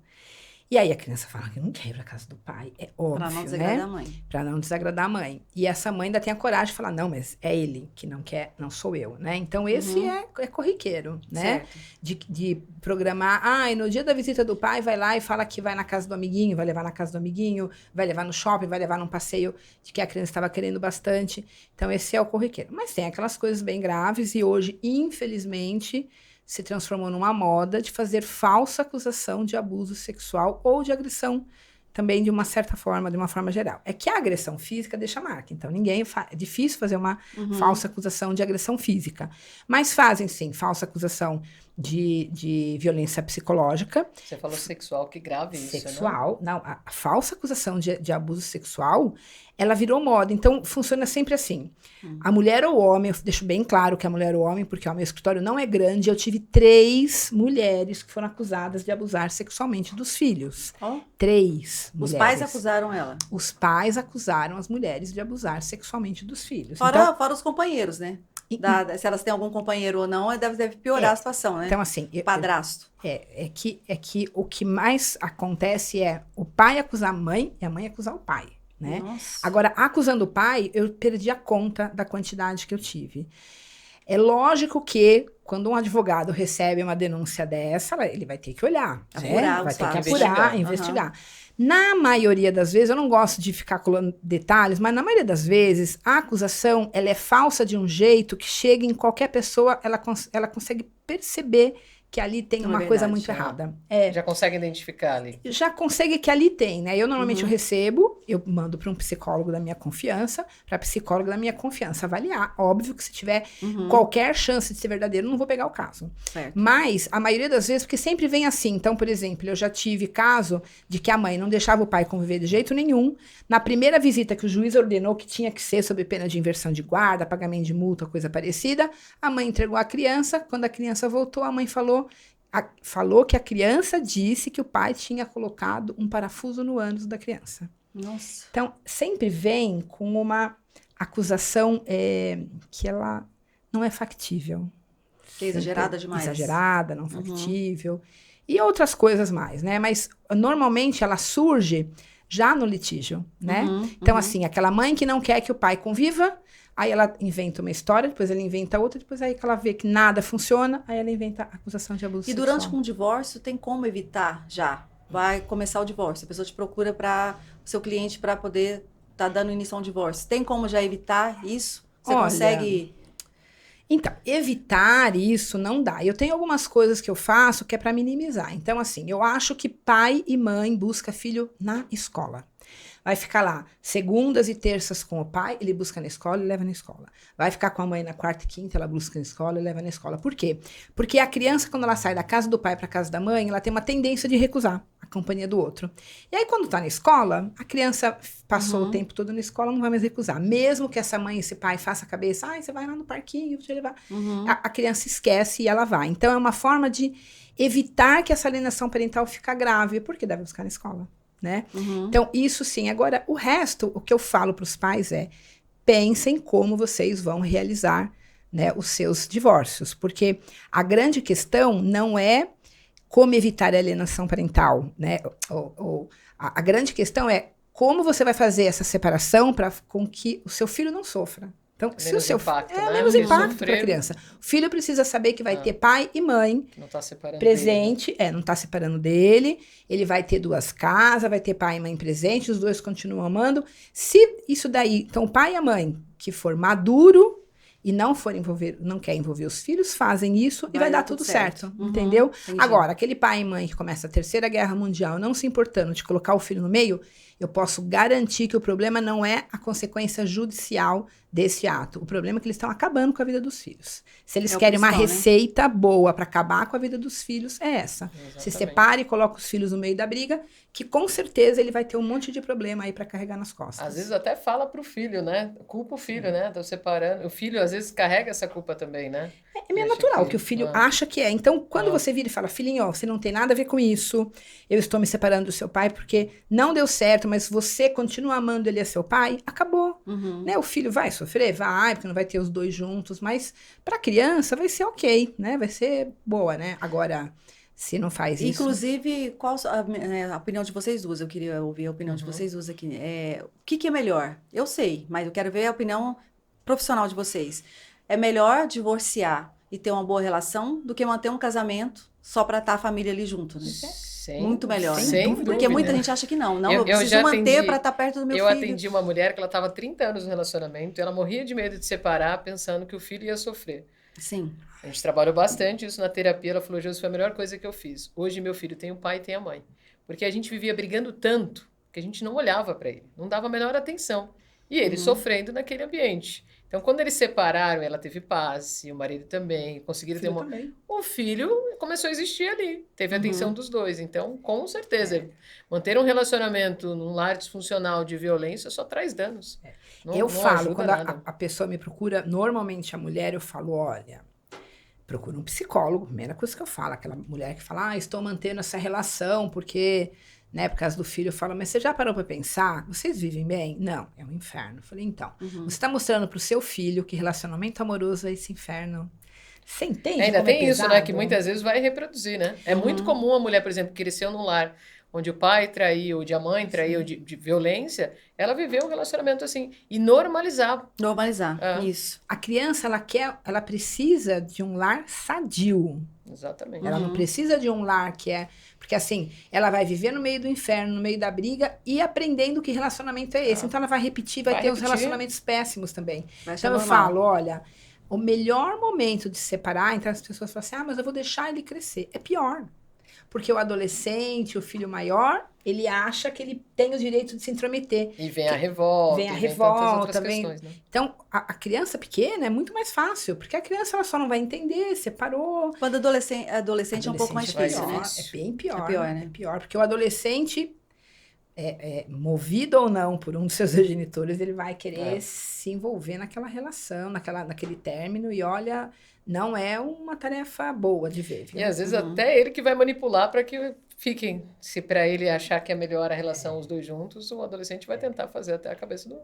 E aí a criança fala que não quer ir pra casa do pai. É óbvio, Para não desagradar né? a mãe. Pra não desagradar a mãe. E essa mãe ainda tem a coragem de falar: não, mas é ele que não quer, não sou eu, né? Então esse é corriqueiro, né? Certo. De programar, e no dia da visita do pai, vai lá e fala que vai na casa do amiguinho, vai levar na casa do amiguinho, vai levar no shopping, vai levar num passeio de que a criança estava querendo bastante. Então, esse é o corriqueiro. Mas tem aquelas coisas bem graves e hoje, infelizmente, se transformou numa moda de fazer falsa acusação de abuso sexual ou de agressão também de uma certa forma, de uma forma geral. É que a agressão física deixa marca, então é difícil fazer uma falsa acusação de agressão física. Mas fazem, sim, falsa acusação de violência psicológica. Você falou sexual, que grave isso, Sexual, não, a falsa acusação de abuso sexual, ela virou moda, então funciona sempre assim. A mulher ou o homem, eu deixo bem claro que a mulher ou o homem, porque o meu escritório não é grande, eu tive 3 mulheres que foram acusadas de abusar sexualmente dos filhos. 3 mulheres. Os pais acusaram ela. Os pais acusaram as mulheres de abusar sexualmente dos filhos. Fora os companheiros, né? Se elas têm algum companheiro ou não, deve piorar a situação, né? Então, assim... Padrasto. É que o que mais acontece é o pai acusar a mãe e a mãe acusar o pai, né? Nossa. Agora, acusando o pai, eu perdi a conta da quantidade que eu tive. É lógico que, quando um advogado recebe uma denúncia dessa, ele vai ter que olhar, Apurar, vai ter que fatos. apurar, investigar. Na maioria das vezes, eu não gosto de ficar colando detalhes, mas na maioria das vezes, a acusação ela é falsa de um jeito que chega em qualquer pessoa, ela consegue perceber que ali tem uma coisa muito errada. Já consegue identificar ali. Já consegue que ali tem, né? Eu normalmente eu recebo, eu mando para um psicólogo da minha confiança, para psicólogo da minha confiança avaliar. Óbvio que se tiver qualquer chance de ser verdadeiro, eu não vou pegar o caso. Certo. Mas, a maioria das vezes, porque sempre vem assim. Então, por exemplo, eu já tive caso de que a mãe não deixava o pai conviver de jeito nenhum. Na primeira visita que o juiz ordenou que tinha que ser sob pena de inversão de guarda, pagamento de multa, coisa parecida, a mãe entregou a criança. Quando a criança voltou, a mãe falou que a criança disse que o pai tinha colocado um parafuso no ânus da criança. Nossa. Então, sempre vem com uma acusação que ela não é factível. Que é exagerada demais. Exagerada, não factível. E outras coisas mais, né? Mas, normalmente, ela surge já no litígio, né? Então, assim, aquela mãe que não quer que o pai conviva, aí ela inventa uma história, depois ela inventa outra, depois aí que ela vê que nada funciona, aí ela inventa a acusação de abuso sexual. E durante um divórcio, tem como evitar já? Vai começar o divórcio, a pessoa te procura para o seu cliente para poder estar dando início a um divórcio. Tem como já evitar isso? Você consegue... Então, evitar isso não dá. Eu tenho algumas coisas que eu faço que é para minimizar. Então, assim, eu acho que pai e mãe busca filho na escola. Vai ficar lá segundas e terças com o pai, ele busca na escola e leva na escola. Vai ficar com a mãe na quarta e quinta, ela busca na escola e leva na escola. Por quê? Porque a criança, quando ela sai da casa do pai para a casa da mãe, ela tem uma tendência de recusar a companhia do outro. E aí, quando tá na escola, a criança passou o tempo todo na escola, não vai mais recusar. Mesmo que essa mãe e esse pai façam a cabeça, você vai lá no parquinho, vou te levar. A criança esquece e ela vai. Então, é uma forma de evitar que essa alienação parental fique grave, porque deve buscar na escola. Né? Então, isso sim. Agora, o resto, o que eu falo para os pais é: pensem como vocês vão realizar, né, os seus divórcios. Porque a grande questão não é como evitar a alienação parental, né? A grande questão é como você vai fazer essa separação para com que o seu filho não sofra Então, se o Menos seu impacto, né? menos Porque impacto para a sofrer, criança. O filho precisa saber que vai Ah. ter pai e mãe não tá separando presente, não está separando dele, ele vai ter 2 casas, vai ter pai e mãe presente, os dois continuam amando. Se isso daí, então o pai e a mãe que for maduro e não quer envolver os filhos, fazem isso e vai dar tudo certo, entendeu? Entendi. Agora, aquele pai e mãe que começa a Terceira Guerra Mundial, não se importando de colocar o filho no meio, eu posso garantir que o problema não é a consequência judicial desse ato. O problema é que eles estão acabando com a vida dos filhos. Se eles querem uma receita boa para acabar com a vida dos filhos, é essa. Exatamente. Se separa e coloca os filhos no meio da briga, que com certeza ele vai ter um monte de problema aí para carregar nas costas. Às vezes até fala pro filho, né? Culpa o filho, né? Tô separando. O filho às vezes carrega essa culpa também, né? É meio natural que o filho acha que é. Então, quando você vira e fala, filhinho, ó, você não tem nada a ver com isso, eu estou me separando do seu pai porque não deu certo, mas você continua amando ele a seu pai, acabou. Né? O filho vai sofrer? Vai, porque não vai ter os dois juntos, mas para criança vai ser ok, né? Vai ser boa, né? Agora, se não faz isso... Inclusive, qual a opinião de vocês duas? Eu queria ouvir a opinião de vocês duas aqui. O que é melhor? Eu sei, mas eu quero ver a opinião profissional de vocês. É melhor divorciar e ter uma boa relação do que manter um casamento só para estar a família ali junto, né? Muito melhor, sem né? Porque muita gente acha que não. Não, eu preciso manter para estar perto do meu filho. Eu atendi uma mulher que ela estava 30 anos no relacionamento e ela morria de medo de separar, pensando que o filho ia sofrer. Sim. A gente trabalhou bastante isso na terapia. Ela falou, Jesus, foi a melhor coisa que eu fiz. Hoje meu filho tem o pai e tem a mãe. Porque a gente vivia brigando tanto que a gente não olhava para ele, não dava a menor atenção. E ele sofrendo naquele ambiente. Então, quando eles separaram, ela teve paz, e o marido também, conseguiram ter uma... O filho começou a existir ali, teve a atenção dos dois. Então, com certeza, manter um relacionamento num lar disfuncional de violência só traz danos. Eu falo, quando a pessoa me procura, normalmente a mulher, eu falo, olha, procura um psicólogo, primeira coisa que eu falo, aquela mulher que fala, estou mantendo essa relação porque... Né, por causa do filho, eu falo, mas você já parou para pensar? Vocês vivem bem? Não, é um inferno. Eu falei, então, você está mostrando para o seu filho que relacionamento amoroso é esse inferno. Você entende? Ainda tem isso, né, que muitas vezes vai reproduzir, né? É muito comum a mulher, por exemplo, que cresceu num lar onde o pai traiu, onde a mãe traiu de violência, ela viveu um relacionamento assim, e normalizar. Normalizar, isso. A criança, ela precisa de um lar sadio. Exatamente. Ela não precisa de um lar que é... Porque assim, ela vai viver no meio do inferno, no meio da briga e aprendendo que relacionamento é esse. Então ela vai repetir, vai ter uns relacionamentos péssimos também. Então eu falo, olha, o melhor momento de se separar, então as pessoas falam assim, mas eu vou deixar ele crescer. É pior. Porque o adolescente, o filho maior, ele acha que ele tem o direito de se intrometer. E vem a revolta. Vem a revolta, questões, né? Então, a criança pequena é muito mais fácil, porque a criança ela só não vai entender, separou. Quando adolescente é um pouco mais difícil, né? É bem pior. É pior, né? É pior, porque o adolescente, movido ou não por um dos seus genitores, ele vai querer se envolver naquela relação, naquele término, e olha... Não é uma tarefa boa de ver. Viu? E às vezes até ele que vai manipular para que fiquem. Se para ele achar que é melhor a relação os dois juntos, o adolescente vai tentar fazer até a cabeça do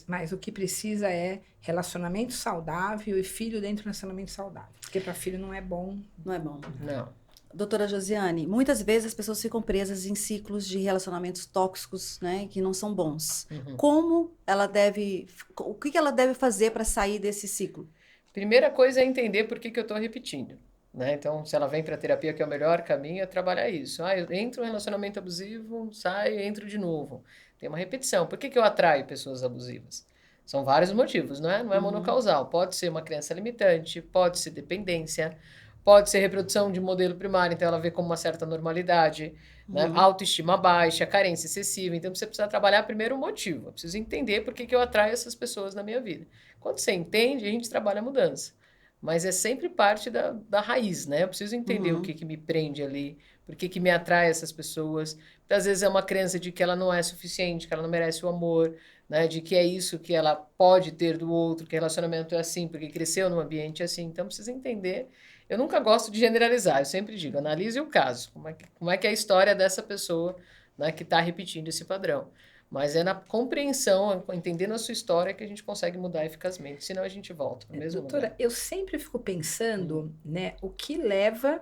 mas o que precisa é relacionamento saudável e filho dentro de um relacionamento saudável. Porque para filho não é bom. Não é bom. Não. Doutora Josiane, muitas vezes as pessoas ficam presas em ciclos de relacionamentos tóxicos, né, que não são bons. Como ela deve... O que ela deve fazer para sair desse ciclo? Primeira coisa é entender por que eu estou repetindo, né? Então, se ela vem para a terapia, que é o melhor caminho, é trabalhar isso. Eu entro em um relacionamento abusivo, saio, entro de novo. Tem uma repetição. Por que eu atraio pessoas abusivas? São vários motivos, não é? Não é monocausal. Pode ser uma crença limitante, pode ser dependência, pode ser reprodução de modelo primário, então ela vê como uma certa normalidade, né? Autoestima baixa, carência excessiva. Então, você precisa trabalhar primeiro o motivo. Eu preciso entender por que eu atraio essas pessoas na minha vida. Quando você entende, a gente trabalha a mudança. Mas é sempre parte da raiz, né? Eu preciso entender o que me prende ali, por que me atrai essas pessoas. Às vezes é uma crença de que ela não é suficiente, que ela não merece o amor, né? De que é isso que ela pode ter do outro, que relacionamento é assim, porque cresceu num ambiente assim. Então, precisa entender. Eu nunca gosto de generalizar, eu sempre digo, analise o caso. Como é que é a história dessa pessoa, né, que está repetindo esse padrão. Mas é na compreensão, entendendo a sua história, que a gente consegue mudar eficazmente. Senão a gente volta para o mesmo Doutora, lugar. eu sempre fico pensando, né, o que leva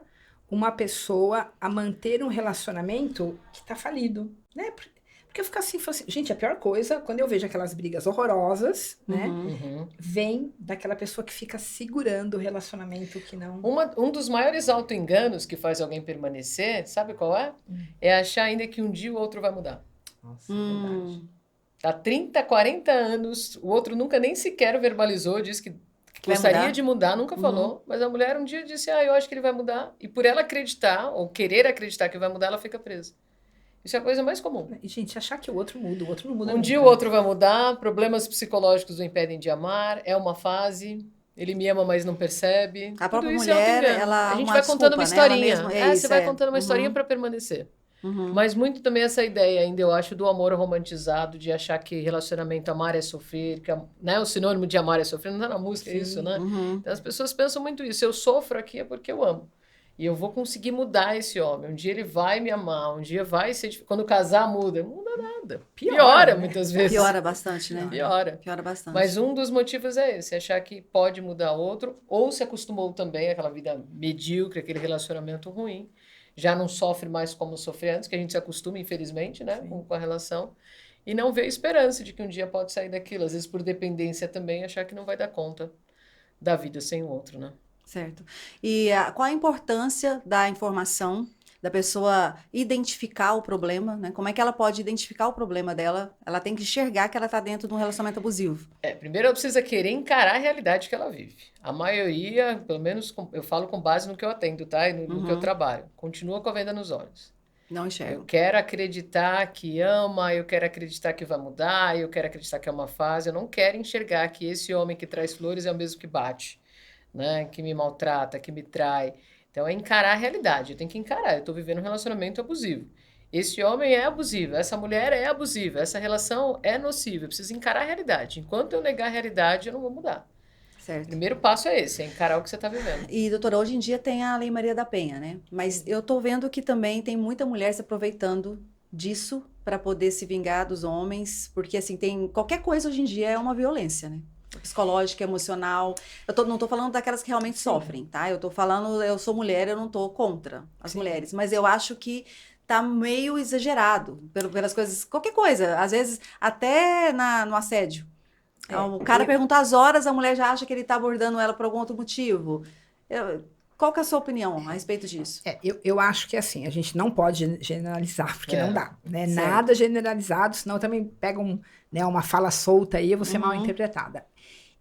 uma pessoa a manter um relacionamento que está falido, né? Porque eu fico assim, falo assim, gente, a pior coisa, quando eu vejo aquelas brigas horrorosas, né? Uhum. Vem daquela pessoa que fica segurando o relacionamento que não... Um dos maiores auto-enganos que faz alguém permanecer, sabe qual é? É achar ainda que um dia o outro vai mudar. Nossa, é verdade. Há 30, 40 anos, o outro nunca nem sequer verbalizou, disse que Vai gostaria mudar? de mudar, nunca falou, mas a mulher um dia disse, eu acho que ele vai mudar, e por ela acreditar, ou querer acreditar que vai mudar, ela fica presa. Isso é a coisa mais comum. E, gente, achar que o outro muda, o outro não muda Um dia o nunca. outro vai mudar, problemas psicológicos o impedem de amar, é uma fase, ele me ama, mas não percebe. A Tudo própria isso é mulher, auto-engano. ela A gente arruma vai contando desculpa, uma né? Ela historinha. mesma, é Você isso, vai é. contando uma historinha Uhum. para permanecer. Uhum. Mas muito também essa ideia ainda, eu acho, do amor romantizado, de achar que relacionamento amar é sofrer, que né, o sinônimo de amar é sofrer, não tá na música, é isso, né? Uhum. Então as pessoas pensam muito isso, eu sofro aqui é porque eu amo. E eu vou conseguir mudar esse homem. Um dia ele vai me amar, um dia vai ser... Quando casar, muda. Não muda nada. Piora né? muitas vezes. Piora bastante, né? Piora. Piora bastante. Mas um dos motivos é esse, achar que pode mudar outro, ou se acostumou também àquela vida medíocre, aquele relacionamento ruim, já não sofre mais como sofria antes, que a gente se acostuma, infelizmente, né, com a relação, e não vê esperança de que um dia pode sair daquilo, às vezes por dependência também, achar que não vai dar conta da vida sem o outro, né? Certo. E qual a importância da informação, da pessoa identificar o problema, né? Como é que ela pode identificar o problema dela? Ela tem que enxergar que ela está dentro de um relacionamento abusivo. Primeiro ela precisa querer encarar a realidade que ela vive. A maioria, pelo menos eu falo com base no que eu atendo, tá? E no que eu trabalho. Continua com a venda nos olhos. Não enxerga. Eu quero acreditar que ama, eu quero acreditar que vai mudar, eu quero acreditar que é uma fase. Eu não quero enxergar que esse homem que traz flores é o mesmo que bate, né? Que me maltrata, que me trai. Então, é encarar a realidade. Eu tenho que encarar. Eu estou vivendo um relacionamento abusivo. Esse homem é abusivo, essa mulher é abusiva, essa relação é nociva. Eu preciso encarar a realidade. Enquanto eu negar a realidade, eu não vou mudar. Certo. O primeiro passo é esse, é encarar o que você está vivendo. E, doutora, hoje em dia tem a Lei Maria da Penha, né? Mas eu tô vendo que também tem muita mulher se aproveitando disso para poder se vingar dos homens, porque, assim, tem qualquer coisa hoje em dia é uma violência, né? Psicológica, emocional. Não tô falando daquelas que realmente sofrem, tá? Eu tô falando, eu sou mulher, eu não tô contra as mulheres, mas eu acho que tá meio exagerado pelas coisas, qualquer coisa, às vezes até no assédio. O cara pergunta as horas, a mulher já acha que ele tá abordando ela por algum outro motivo. Qual que é a sua opinião a respeito disso? Eu acho que assim, a gente não pode generalizar, porque não dá, né? Certo. Nada generalizado, senão também pega uma fala solta aí, eu vou ser mal interpretada.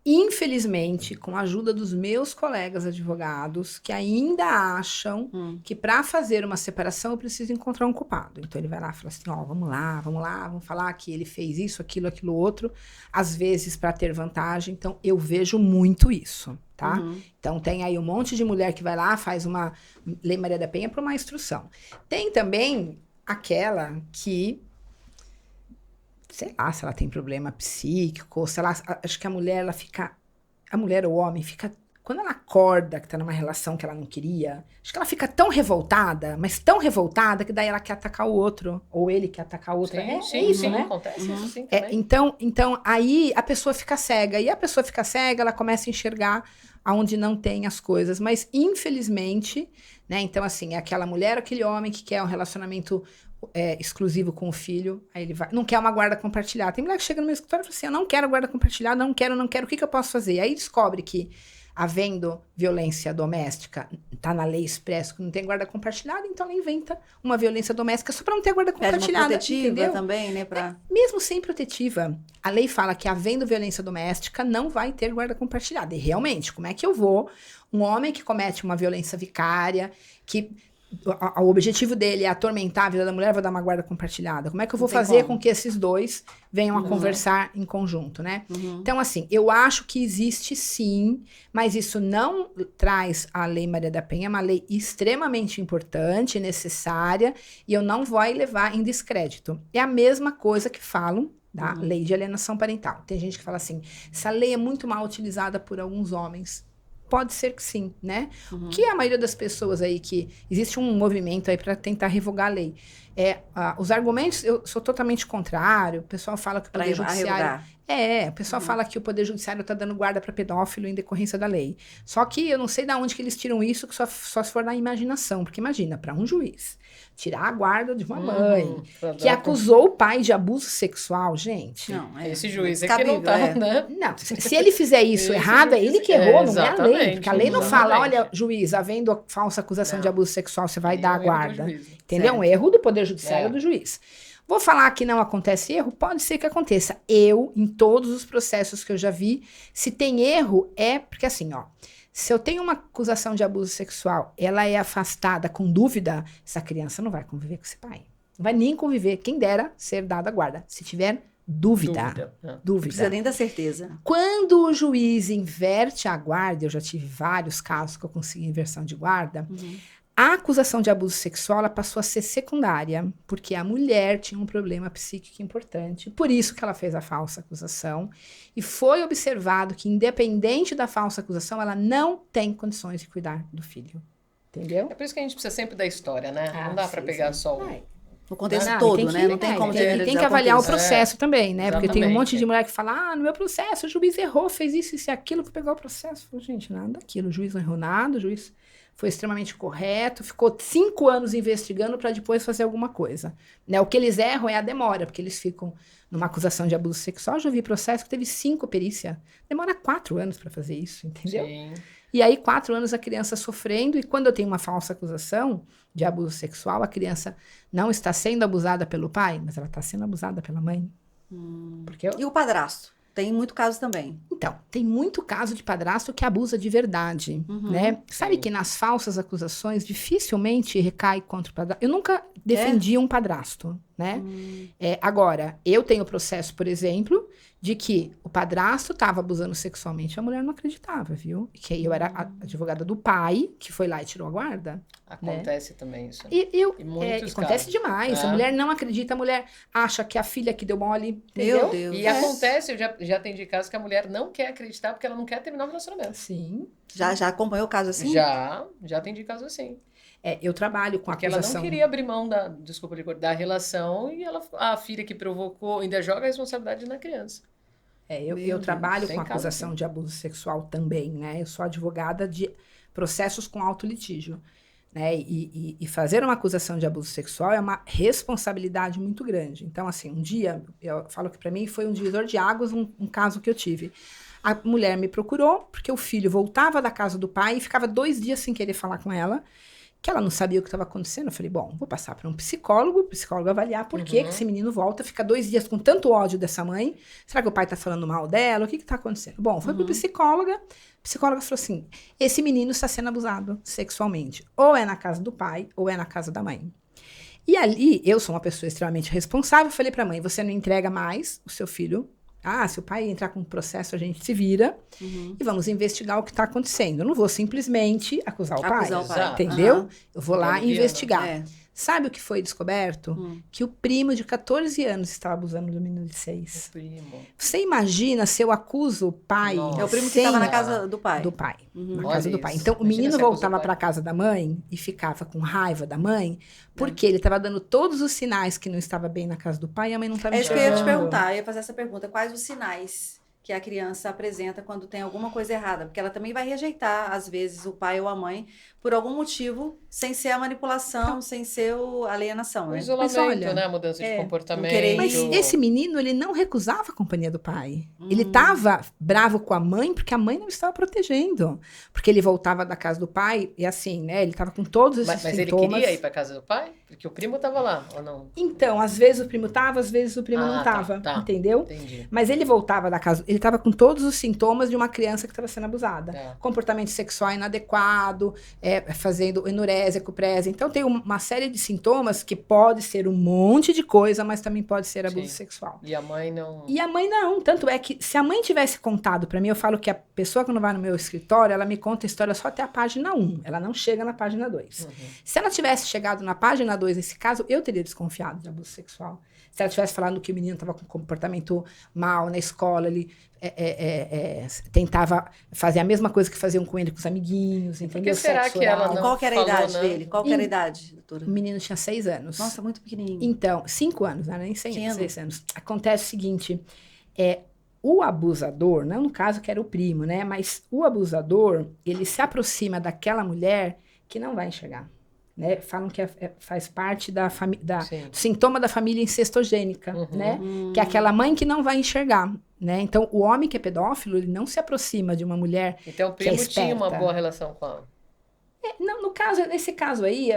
Infelizmente, com a ajuda dos meus colegas advogados, que ainda acham que para fazer uma separação eu preciso encontrar um culpado. Então ele vai lá e fala assim, vamos lá, vamos falar que ele fez isso, aquilo outro, às vezes para ter vantagem. Então eu vejo muito isso, tá? Então tem aí um monte de mulher que vai lá, faz uma Lei Maria da Penha para uma instrução. Tem também aquela que... sei lá, se ela tem problema psíquico, se ela, acho que a mulher ou o homem fica, quando ela acorda que tá numa relação que ela não queria, acho que ela fica tão revoltada, mas tão revoltada, que daí ela quer atacar o outro, ou ele quer atacar o outro. Sim, né? acontece isso sim também. Então, aí a pessoa fica cega, e a pessoa fica cega, ela começa a enxergar aonde não tem as coisas, mas infelizmente, né, então assim, é aquela mulher ou aquele homem que quer um relacionamento exclusivo com o filho, aí ele vai, não quer uma guarda compartilhada. Tem mulher que chega no meu escritório e fala assim, eu não quero guarda compartilhada, não quero, o que eu posso fazer? Aí descobre que, havendo violência doméstica, tá na lei expresso que não tem guarda compartilhada, então ela inventa uma violência doméstica só para não ter guarda compartilhada. Pede uma protetiva, entendeu? também, né? Mesmo sem protetiva, a lei fala que, havendo violência doméstica, não vai ter guarda compartilhada. E realmente, como é que eu vou, um homem que comete uma violência vicária, que o objetivo dele é atormentar a vida da mulher, vou dar uma guarda compartilhada. Como é que eu vou fazer com que esses dois venham a conversar em conjunto, né? Então, assim, eu acho que existe sim, mas isso não traz a Lei Maria da Penha, é uma lei extremamente importante, necessária, e eu não vou levar em descrédito. É a mesma coisa que falam da lei de alienação parental. Tem gente que fala assim, essa lei é muito mal utilizada por alguns homens. Pode ser que sim, né? O que a maioria das pessoas aí que... Existe um movimento aí para tentar revogar a lei. Os argumentos, eu sou totalmente contrário. O pessoal fala que o Poder Judiciário O pessoal fala que o Poder Judiciário tá dando guarda para pedófilo em decorrência da lei. Só que eu não sei de onde que eles tiram isso, que só se for na imaginação. Porque imagina, para um juiz tirar a guarda de uma mãe que acusou o pai de abuso sexual, gente. Não, esse juiz é que não tá, né? Não, se ele fizer isso errado, é ele que errou, não é a lei. Porque a lei não fala, olha, juiz, havendo falsa acusação de abuso sexual, você vai dar a guarda. Entendeu? É um erro do Poder Judiciário do juiz. Vou falar que não acontece erro? Pode ser que aconteça. Em todos os processos que eu já vi, se tem erro, é porque assim, ó, se eu tenho uma acusação de abuso sexual, ela é afastada com dúvida, essa criança não vai conviver com esse pai. Não vai nem conviver, quem dera ser dada a guarda, se tiver dúvida. Não precisa nem da certeza. Quando o juiz inverte a guarda, eu já tive vários casos que eu consegui inversão de guarda, a acusação de abuso sexual ela passou a ser secundária, porque a mulher tinha um problema psíquico importante, por isso que ela fez a falsa acusação, e foi observado que, independente da falsa acusação, ela não tem condições de cuidar do filho. Entendeu? É por isso que a gente precisa sempre da história, né? Não dá para pegar só o contexto todo, né? Não tem como tem que avaliar o processo também, né? Porque tem um monte de mulher que fala, no meu processo, o juiz errou, fez isso e aquilo, vou pegar o processo. Falei, gente, nada daquilo, o juiz não errou nada, o juiz foi extremamente correto, ficou 5 anos investigando para depois fazer alguma coisa. Né? O que eles erram é a demora, porque eles ficam numa acusação de abuso sexual. Já vi processo que teve 5 perícias. Demora 4 anos para fazer isso, entendeu? Sim. E aí, 4 anos a criança sofrendo, e quando eu tenho uma falsa acusação de abuso sexual, a criança não está sendo abusada pelo pai, mas ela está sendo abusada pela mãe. E o padrasto? Tem muito caso também. Então, tem muito caso de padrasto que abusa de verdade, né? Sabe que nas falsas acusações dificilmente recai contra o padrasto. Eu nunca defendi um padrasto, né? Agora, eu tenho processo, por exemplo, de que o padrasto estava abusando sexualmente, a mulher não acreditava, viu? Que eu era a advogada do pai, que foi lá e tirou a guarda. Acontece também isso. Acontece demais. A mulher não acredita, a mulher acha que a filha que deu mole, entendeu? Meu Deus. E acontece, eu já atendi casos que a mulher não quer acreditar porque ela não quer terminar o relacionamento. Sim. Já acompanhou o caso assim? Já atendi casos assim. Eu trabalho com porque acusação. Ela não queria abrir mão da relação e a filha que provocou ainda joga a responsabilidade na criança. Eu trabalho com acusação de abuso sexual também, né? Eu sou advogada de processos com alto litígio, né? E fazer uma acusação de abuso sexual é uma responsabilidade muito grande. Então, assim, um dia, eu falo que para mim foi um divisor de águas, um caso que eu tive. A mulher me procurou porque o filho voltava da casa do pai e ficava 2 dias sem querer falar com ela, que ela não sabia o que estava acontecendo. Eu falei, bom, vou passar para um psicólogo, o psicólogo avaliar por que esse menino volta, fica 2 dias com tanto ódio dessa mãe. Será que o pai tá falando mal dela? O que tá acontecendo? Bom, foi pro psicóloga. A psicóloga falou assim, esse menino está sendo abusado sexualmente. Ou é na casa do pai, ou é na casa da mãe. E ali, eu sou uma pessoa extremamente responsável. Eu falei pra mãe, você não entrega mais o seu filho. Se o pai entrar com um processo, a gente se vira e vamos investigar o que está acontecendo. Eu não vou simplesmente acusar o pai, entendeu? Eu vou lá investigar. Sabe o que foi descoberto? Que o primo de 14 anos estava abusando do menino de 6. O primo. Você imagina se eu acuso o pai... É o primo que estava na casa do pai. Do pai, na casa do pai. Então, o menino voltava para a casa da mãe e ficava com raiva da mãe, porque ele estava dando todos os sinais que não estava bem na casa do pai e a mãe não estava enxergando. É isso que eu ia te perguntar, eu ia fazer essa pergunta. Quais os sinais que a criança apresenta quando tem alguma coisa errada? Porque ela também vai rejeitar, às vezes, o pai ou a mãe, por algum motivo, sem ser a manipulação, sem ser a alienação, né? O isolamento, né? A mudança de comportamento. Mas esse menino, ele não recusava a companhia do pai. Ele estava bravo com a mãe, porque a mãe não estava protegendo. Porque ele voltava da casa do pai, e assim, né? Ele estava com todos esses sintomas. Mas ele queria ir para casa do pai? Porque o primo estava lá, ou não? Então, às vezes o primo estava, às vezes o primo não estava, entendeu? Entendi. Mas ele voltava da casa, ele estava com todos os sintomas de uma criança que estava sendo abusada. Comportamento sexual inadequado, fazendo enurésia, cuprese. Então, tem uma série de sintomas que pode ser um monte de coisa, mas também pode ser abuso sexual. E a mãe não... E a mãe não. Tanto é que, se a mãe tivesse contado para mim, eu falo que a pessoa, quando vai no meu escritório, ela me conta a história só até a página 1. Ela não chega na página 2. Se ela tivesse chegado na página 2, nesse caso, eu teria desconfiado de abuso sexual. Se ela tivesse falado que o menino estava com comportamento mal na escola, ele tentava fazer a mesma coisa que faziam com ele com os amiguinhos, entendeu? Por que será que ela não Qual que era a idade dele? Qual que era a idade, doutora? O menino tinha 6 anos. Nossa, muito pequenininho. Então, 5 anos, né? Nem 6 anos. Acontece o seguinte, o abusador, não no caso que era o primo, né? Mas o abusador, ele se aproxima daquela mulher que não vai enxergar. Né? Falam que faz parte do sintoma da família incestogênica, né? Que é aquela mãe que não vai enxergar, né? Então, o homem que é pedófilo, ele não se aproxima de uma mulher Então, o que é primo tinha uma esperta. boa relação com ela. Não, nesse caso aí,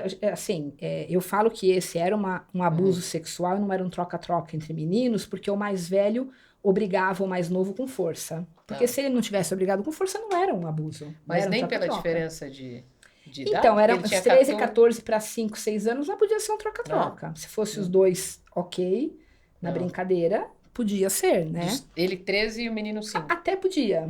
eu falo que esse era um abuso sexual, não era um troca-troca entre meninos, porque o mais velho obrigava o mais novo com força. Porque se ele não tivesse obrigado com força, não era um abuso. Mas era um nem pela troca-troca. diferença de idade? Então, eram Ele uns tinha 13, 14 para 5, 6 anos, não podia ser um troca-troca. Se fosse os dois ok, na brincadeira, podia ser, né? Ele 13 e o menino 5. Até podia,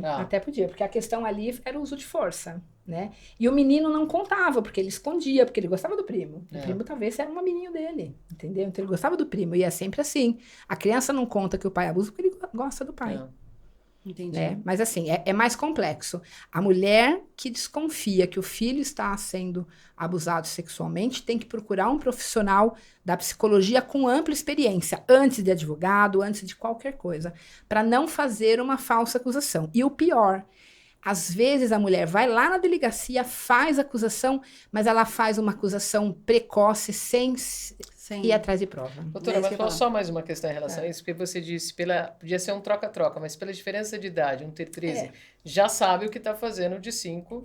porque a questão ali era o uso de força, né? E o menino não contava, porque ele escondia, porque ele gostava do primo. O primo talvez era um amiguinho dele, entendeu? Então ele gostava do primo, e é sempre assim. A criança não conta que o pai abusa porque ele gosta do pai. Entendi. Né? Mas assim, é mais complexo. A mulher que desconfia que o filho está sendo abusado sexualmente tem que procurar um profissional da psicologia com ampla experiência, antes de advogado, antes de qualquer coisa, para não fazer uma falsa acusação. E o pior, às vezes a mulher vai lá na delegacia, faz a acusação, mas ela faz uma acusação precoce sem ir atrás de prova. Doutora, mas só mais uma questão em relação a isso, porque você disse, podia ser um troca-troca, mas pela diferença de idade, um ter 13, já sabe o que está fazendo de 5.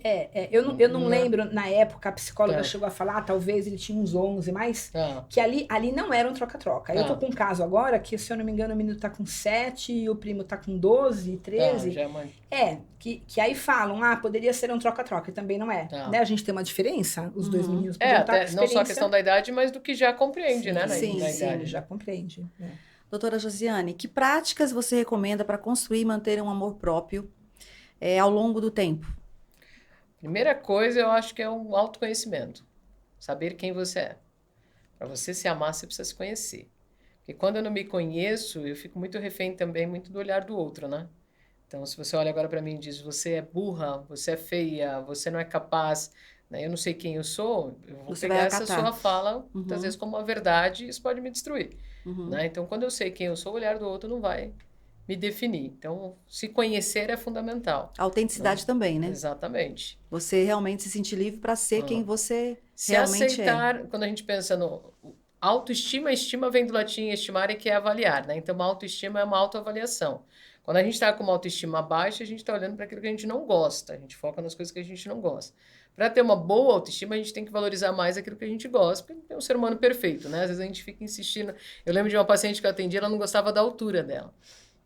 Eu não lembro, na época, a psicóloga chegou a falar, talvez ele tinha uns 11, mas que ali não era um troca-troca. Eu tô com um caso agora que, se eu não me engano, o menino tá com 7 e o primo tá com 12, 13. Que aí falam, poderia ser um troca-troca, e também não é. Né? A gente tem uma diferença, os dois meninos podiam estar com experiência. Não só a questão da idade, mas do que já compreende, né? Sim, já compreende. Doutora Josiane, que práticas você recomenda para construir e manter um amor próprio ao longo do tempo? Primeira coisa, eu acho que é um autoconhecimento. Saber quem você é. Para você se amar, você precisa se conhecer. Porque quando eu não me conheço, eu fico muito refém também, muito do olhar do outro, né? Então, se você olha agora para mim e diz, você é burra, você é feia, você não é capaz, né? Eu não sei quem eu sou, eu vou pegar essa sua fala, muitas vezes, como uma verdade, e isso pode me destruir. Né? Então, quando eu sei quem eu sou, o olhar do outro não vai me definir. Então, se conhecer é fundamental. A autenticidade também, né? Exatamente. Você realmente se sentir livre para ser quem você se realmente aceitar, quando a gente pensa no autoestima, a estima vem do latim estimare, que é avaliar, né? Então, uma autoestima é uma autoavaliação. Quando a gente está com uma autoestima baixa, a gente está olhando para aquilo que a gente não gosta. A gente foca nas coisas que a gente não gosta. Para ter uma boa autoestima, a gente tem que valorizar mais aquilo que a gente gosta, porque é um ser humano perfeito, né? Às vezes a gente fica insistindo. Eu lembro de uma paciente que eu atendi, ela não gostava da altura dela.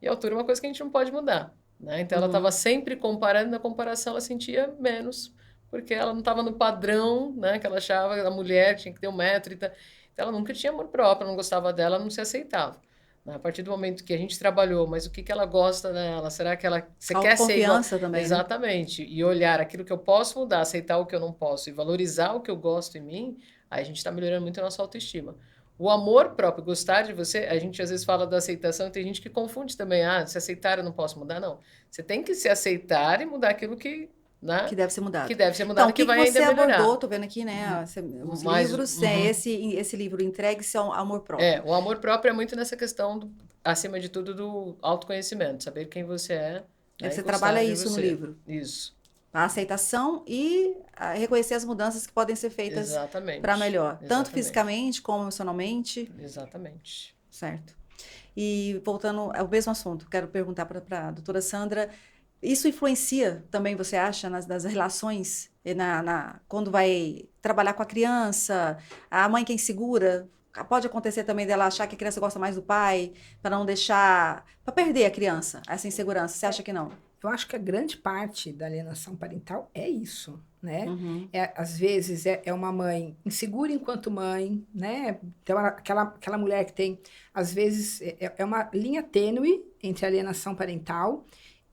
E a altura é uma coisa que a gente não pode mudar, né? Então, ela estava sempre comparando, na comparação ela sentia menos, porque ela não estava no padrão, né? Que ela achava que a mulher tinha que ter 1 metro e tal. Então, ela nunca tinha amor próprio, não gostava dela, não se aceitava. A partir do momento que a gente trabalhou, mas o que ela gosta dela? Será que você quer ser igual? Também, exatamente. Né? E olhar aquilo que eu posso mudar, aceitar o que eu não posso e valorizar o que eu gosto em mim, aí a gente está melhorando muito a nossa autoestima. O amor próprio, gostar de você, a gente às vezes fala da aceitação, tem gente que confunde também. Se aceitar eu não posso mudar, não. Você tem que se aceitar e mudar aquilo que... Né? Que deve ser mudado. Que deve ser mudado, então, que vai ainda melhorar. Você abordou, tô vendo aqui, né, os livros, esse livro, Entregue-se ao Amor Próprio. O amor próprio é muito nessa questão, acima de tudo, do autoconhecimento, saber quem você é. Você trabalha isso no livro. Isso. A aceitação e reconhecer as mudanças que podem ser feitas para melhor. Tanto fisicamente como emocionalmente. Exatamente. Certo. E voltando ao mesmo assunto, quero perguntar para a doutora Sandra, isso influencia também, você acha, nas relações, quando vai trabalhar com a criança, a mãe que é insegura? Pode acontecer também dela achar que a criança gosta mais do pai, para não deixar, para perder a criança, essa insegurança. Você acha que não? Eu acho que a grande parte da alienação parental é isso, né? Às vezes é uma mãe insegura enquanto mãe, né? Então, aquela mulher que tem, às vezes, é uma linha tênue entre a alienação parental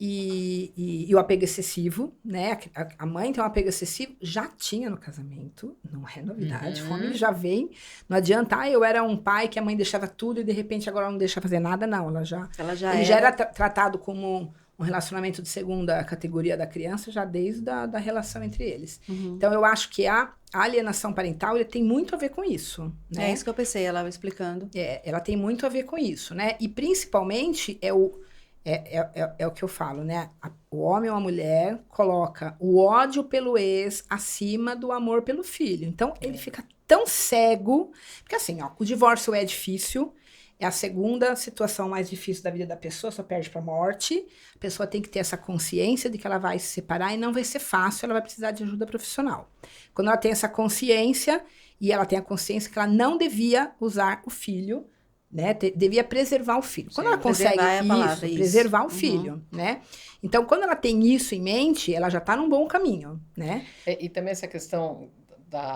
e o apego excessivo, né? A mãe tem um apego excessivo, já tinha no casamento, não é novidade, fome já vem. Não adianta, eu era um pai que a mãe deixava tudo e de repente agora não deixa fazer nada, não. Ele já era tratado como um relacionamento de segunda categoria da criança, já desde a relação entre eles. Então, eu acho que a alienação parental ele tem muito a ver com isso. Né? É isso que eu pensei, ela explicando. Ela tem muito a ver com isso, né? E principalmente É o que eu falo, né? O homem ou a mulher coloca o ódio pelo ex acima do amor pelo filho. Então, ele fica tão cego. Porque assim, ó, o divórcio é difícil. É a segunda situação mais difícil da vida da pessoa, só perde para a morte. A pessoa tem que ter essa consciência de que ela vai se separar e não vai ser fácil, ela vai precisar de ajuda profissional. Quando ela tem essa consciência, e ela tem a consciência que ela não devia usar o filho, né? Devia preservar o filho. Quando ela consegue preservar o filho, né? Então, quando ela tem isso em mente, ela já está num bom caminho, né? E também essa questão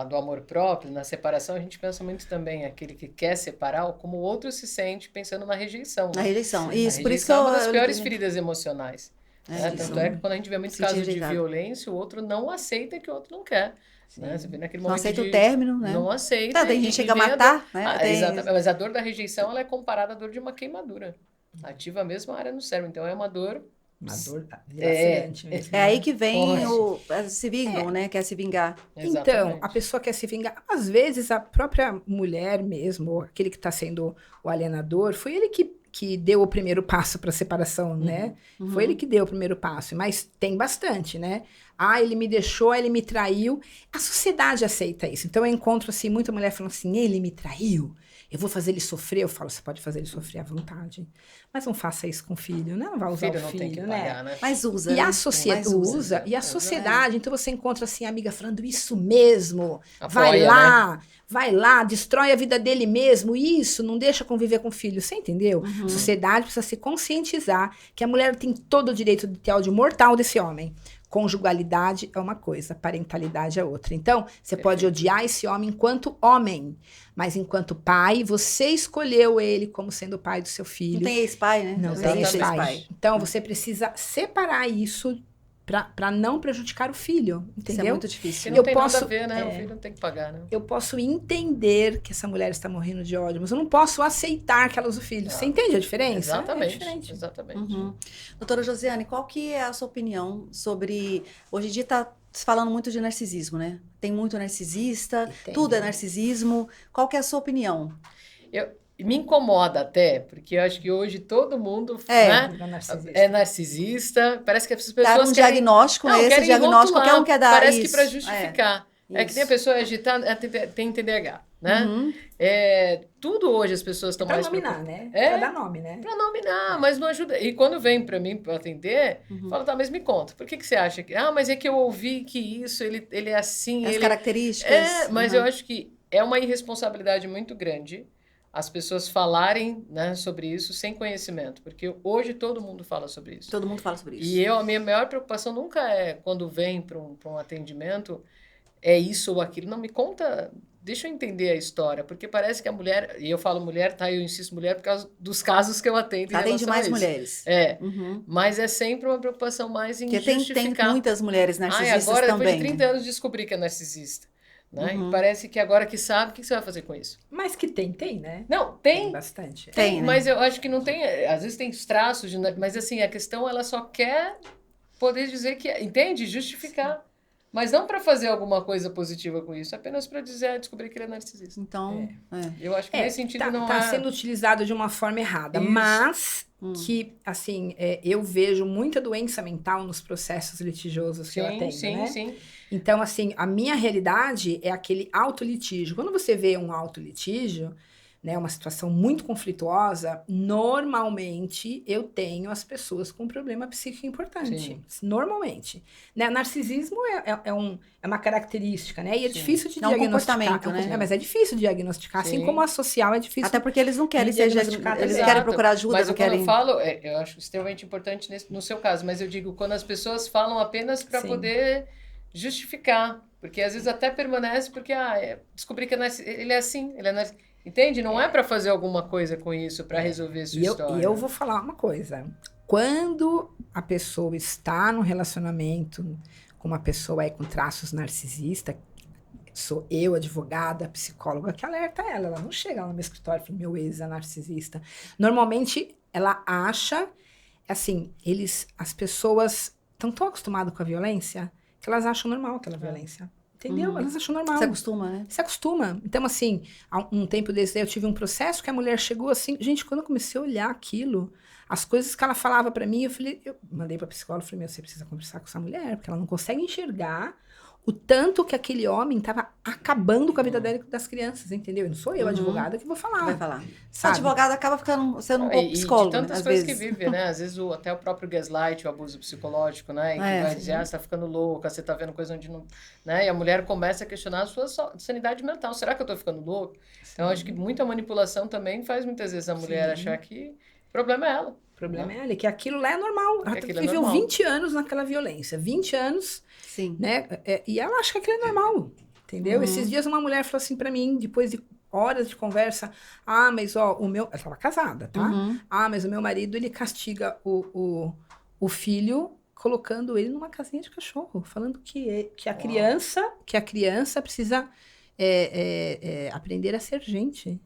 do amor próprio, na separação, a gente pensa muito também aquele que quer separar, como o outro se sente pensando na rejeição. Na rejeição. Isso, a por isso que é uma das piores feridas emocionais. Tanto é que quando a gente vê muitos casos de violência, o outro não aceita que o outro não quer. Né? Você vê naquele momento não aceita o término, né? Não aceita. Tem gente que chega a matar, né? Exatamente. Mas a dor da rejeição ela é comparada à dor de uma queimadura. Ativa a mesma área no cérebro. Então é uma dor. Uma dor mesmo. É aí que vem se vingam, né? Quer se vingar. Exatamente. Então, a pessoa quer se vingar. Às vezes, a própria mulher mesmo, ou aquele que está sendo o alienador, foi ele que deu o primeiro passo para a separação, né? Foi ele que deu o primeiro passo. Mas tem bastante, né? Ele me deixou, ele me traiu. A sociedade aceita isso. Então, eu encontro, assim, muita mulher falando assim, ele me traiu, eu vou fazer ele sofrer. Eu falo, você pode fazer ele sofrer à vontade. Mas não faça isso com o filho, né? Não vai usar o filho, tem que pagar, né? Mas usa, e né? A sociedade usa. E a sociedade, então você encontra, assim, a amiga falando isso mesmo. Apoia, vai lá, destrói a vida dele mesmo. Isso, não deixa conviver com o filho. Você entendeu? A sociedade precisa se conscientizar que a mulher tem todo o direito de ter ódio mortal desse homem. Conjugalidade é uma coisa, parentalidade é outra. Então, você pode odiar esse homem enquanto homem, mas enquanto pai, você escolheu ele como sendo o pai do seu filho. Não tem ex-pai, né? Não tem ex-pai. Então, você precisa separar isso para não prejudicar o filho, entendeu? Isso é muito difícil. Não tem nada a ver, né? O filho não tem que pagar, né? Eu posso entender que essa mulher está morrendo de ódio, mas eu não posso aceitar que ela usa o filho. Você entende a diferença? Exatamente. Exatamente. Doutora Josiane, qual que é a sua opinião sobre... Hoje em dia está se falando muito de narcisismo, né? Tem muito narcisista, tudo é narcisismo. Qual que é a sua opinião? Me incomoda até, porque eu acho que hoje todo mundo é narcisista. Parece que as pessoas querem... diagnóstico, esse diagnóstico qualquer um quer dar. Parece que para justificar. É que tem a pessoa agitada, tem TDAH, né? Tudo hoje as pessoas estão mais... Para nominar, né? Para dar nome, né? Para nominar, mas não ajuda. E quando vem para mim para atender, fala, tá, mas me conta, por que você acha que... mas é que eu ouvi que isso, ele é assim... As características. Mas eu acho que é uma irresponsabilidade muito grande as pessoas falarem, né, sobre isso sem conhecimento, porque hoje todo mundo fala sobre isso. Todo mundo fala sobre isso. E a minha maior preocupação nunca é quando vem para um atendimento, é isso ou aquilo. Não, me conta, deixa eu entender a história, porque parece que a mulher, e eu falo mulher, eu insisto mulher por causa dos casos que eu atendo. Atende mais mulheres. Mas é sempre uma preocupação mais em justificar. Tem muitas mulheres narcisistas agora, também. Depois de 30 anos, descobri que é narcisista. Né? E parece que agora que sabe, o que você vai fazer com isso? Mas que tem, né? Não, tem. Tem bastante. Tem, né? Mas eu acho que não tem... Às vezes tem os traços, mas assim, a questão, ela só quer poder dizer que... Entende? Justificar. Sim. Mas não para fazer alguma coisa positiva com isso, apenas para descobrir que ele é narcisista. Então, eu acho que nesse sentido não tá sendo utilizado de uma forma errada, isso. Mas que, assim, eu vejo muita doença mental nos processos litigiosos que eu atendo, né? Sim. Então, assim, a minha realidade é aquele autolitígio. Quando você vê um autolitígio, né, uma situação muito conflituosa, normalmente eu tenho as pessoas com problema psíquico importante. Sim. Normalmente. Né? Narcisismo é uma característica, né? E é difícil de diagnosticar. Um comportamento, né? Mas é difícil de diagnosticar, assim como a social é difícil. Até porque eles não querem ser diagnosticados. Eles querem procurar ajuda. Mas não querem... eu falo, eu acho extremamente importante no seu caso, mas eu digo, quando as pessoas falam apenas para poder justificar, porque às vezes até permanece porque descobri que ele é assim, ele é entende? Não é para fazer alguma coisa com isso, para resolver sua história. E eu vou falar uma coisa, quando a pessoa está num relacionamento com uma pessoa aí com traços narcisistas, sou eu, advogada, psicóloga, que alerta ela não chega lá no meu escritório e fala, meu ex é narcisista. Normalmente ela acha, assim, as pessoas estão tão acostumadas com a violência que elas acham normal aquela violência. entendeu? Elas acham normal. Se acostuma, né? Se acostuma. Então, assim, há um tempo desse aí eu tive um processo que a mulher chegou assim... Gente, quando eu comecei a olhar aquilo, as coisas que ela falava pra mim, eu mandei pra psicóloga, falei, meu, você precisa conversar com essa mulher, porque ela não consegue enxergar o tanto que aquele homem tava acabando com a vida dela e das crianças, entendeu? E não sou eu, advogada, que vou falar. Vai falar. Sabe? O advogado acaba sendo um pouco E psicólogo, de tantas às coisas vezes. que vive, né? Às vezes até o próprio gaslight, o abuso psicológico, né? E que vai dizer, você tá ficando louca, você tá vendo coisa onde não... Né? E a mulher começa a questionar a sua sanidade mental. Será que eu tô ficando louca? Então, acho que muita manipulação também faz muitas vezes a mulher achar que o problema é ela. O problema é ela, que aquilo lá é normal. Ela viveu 20 anos naquela violência. 20 anos, Sim. né? E ela acha que aquilo é normal, entendeu? Esses dias uma mulher falou assim pra mim, depois de horas de conversa, mas ó, ela estava casada, tá? Mas o meu marido, ele castiga o filho colocando ele numa casinha de cachorro, falando que a criança precisa aprender a ser gente.